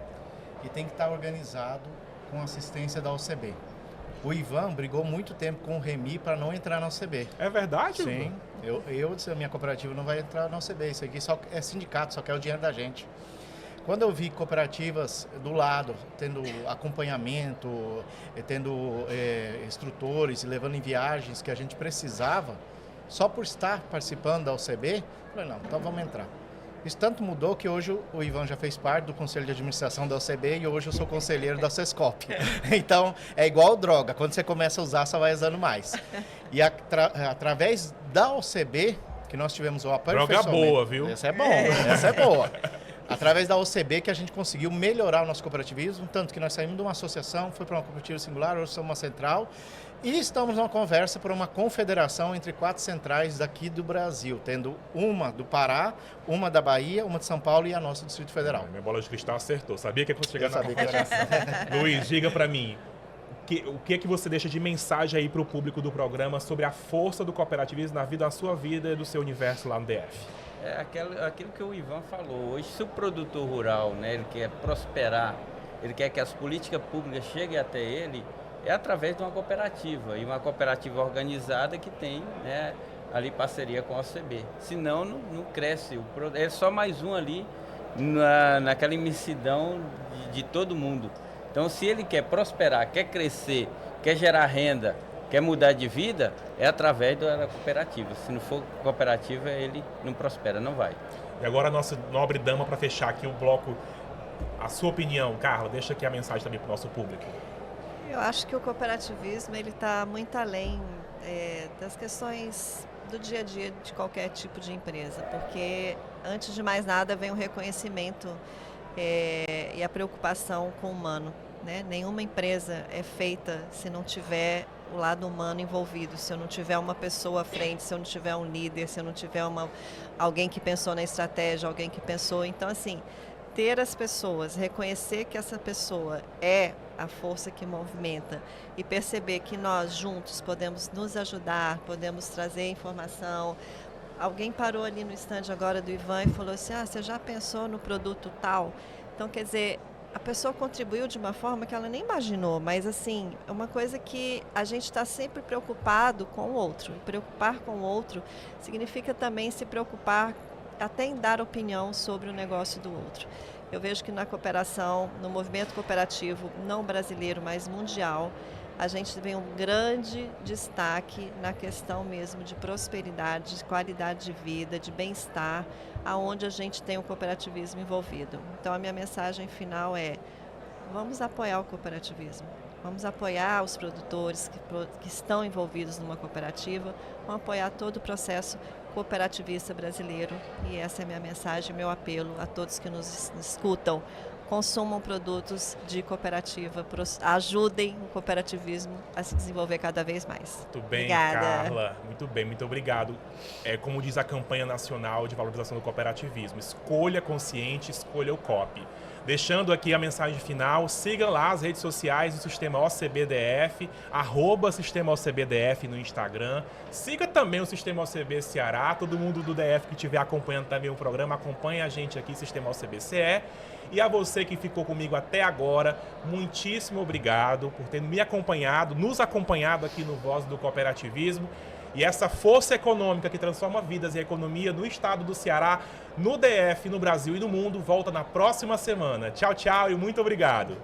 E tem que estar organizado com assistência da OCB. O Ivan brigou muito tempo com o Remi para não entrar na OCB. É verdade? Sim. Eu disse, a minha cooperativa não vai entrar na OCB. Isso aqui só é sindicato, só quer o dinheiro da gente. Quando eu vi cooperativas do lado, tendo acompanhamento, tendo instrutores, levando em viagens que a gente precisava, só por estar participando da OCB, eu falei, não, então vamos entrar. Isso tanto mudou que hoje o Ivan já fez parte do Conselho de Administração da OCB e hoje eu sou conselheiro da Sescop. Então, é igual droga, quando você começa a usar, só vai usando mais. E através da OCB, que nós tivemos o aperfeiçoamento... Droga boa, viu? Essa é bom, essa é boa. Através da OCB que a gente conseguiu melhorar o nosso cooperativismo, tanto que nós saímos de uma associação, foi para uma cooperativa singular, hoje somos uma central, e estamos numa conversa para uma confederação entre 4 centrais daqui do Brasil, tendo uma do Pará, uma da Bahia, uma de São Paulo e a nossa do Distrito Federal. Minha bola de cristal acertou. Sabia que ia chegar na confederação. Luiz, diga para mim, o que é que você deixa de mensagem aí para o público do programa sobre a força do cooperativismo na sua vida e do seu universo lá no DF? É aquilo que o Ivan falou. Hoje, se o produtor rural, né, ele quer prosperar, ele quer que as políticas públicas cheguem até ele, é através de uma cooperativa, e uma cooperativa organizada que tem, né, ali parceria com a OCB. Senão, não cresce. É só mais um ali naquela imensidão de todo mundo. Então, se ele quer prosperar, quer crescer, quer gerar renda, quer mudar de vida, é através da cooperativa. Se não for cooperativa, ele não prospera, não vai. E agora a nossa nobre dama, para fechar aqui o bloco, a sua opinião, Carla, deixa aqui a mensagem também para o nosso público. Eu acho que o cooperativismo ele está muito além das questões do dia a dia de qualquer tipo de empresa, porque antes de mais nada vem o reconhecimento e a preocupação com o humano, né? Nenhuma empresa é feita se não tiver o lado humano envolvido, se eu não tiver uma pessoa à frente, se eu não tiver um líder, se eu não tiver alguém que pensou na estratégia, alguém que pensou. Então, assim, ter as pessoas, reconhecer que essa pessoa é a força que movimenta e perceber que nós juntos podemos nos ajudar, podemos trazer informação. Alguém parou ali no stand agora do Ivan e falou assim, você já pensou no produto tal? Então, quer dizer, a pessoa contribuiu de uma forma que ela nem imaginou, mas assim, é uma coisa que a gente está sempre preocupado com o outro. E preocupar com o outro significa também se preocupar até em dar opinião sobre o negócio do outro. Eu vejo que na cooperação, no movimento cooperativo, não brasileiro, mas mundial, a gente vê um grande destaque na questão mesmo de prosperidade, de qualidade de vida, de bem-estar, aonde a gente tem o cooperativismo envolvido. Então, a minha mensagem final é: vamos apoiar o cooperativismo, vamos apoiar os produtores que estão envolvidos numa cooperativa, vamos apoiar todo o processo cooperativista brasileiro. E essa é a minha mensagem, meu apelo a todos que nos escutam. Consumam produtos de cooperativa, ajudem o cooperativismo a se desenvolver cada vez mais. Muito bem, Obrigada. Carla. Muito bem, muito obrigado. Como diz a campanha nacional de valorização do cooperativismo, escolha consciente, escolha o COP. Deixando aqui a mensagem final, siga lá as redes sociais do Sistema OCBDF, @Sistema OCBDF no Instagram. Siga também o Sistema OCB Ceará, todo mundo do DF que estiver acompanhando também o programa, acompanhe a gente aqui, Sistema OCB-CE. E a você que ficou comigo até agora, muitíssimo obrigado por ter me acompanhado, nos acompanhado aqui no Voz do Cooperativismo. E essa força econômica que transforma vidas e a economia no estado do Ceará, no DF, no Brasil e no mundo, volta na próxima semana. Tchau, tchau e muito obrigado.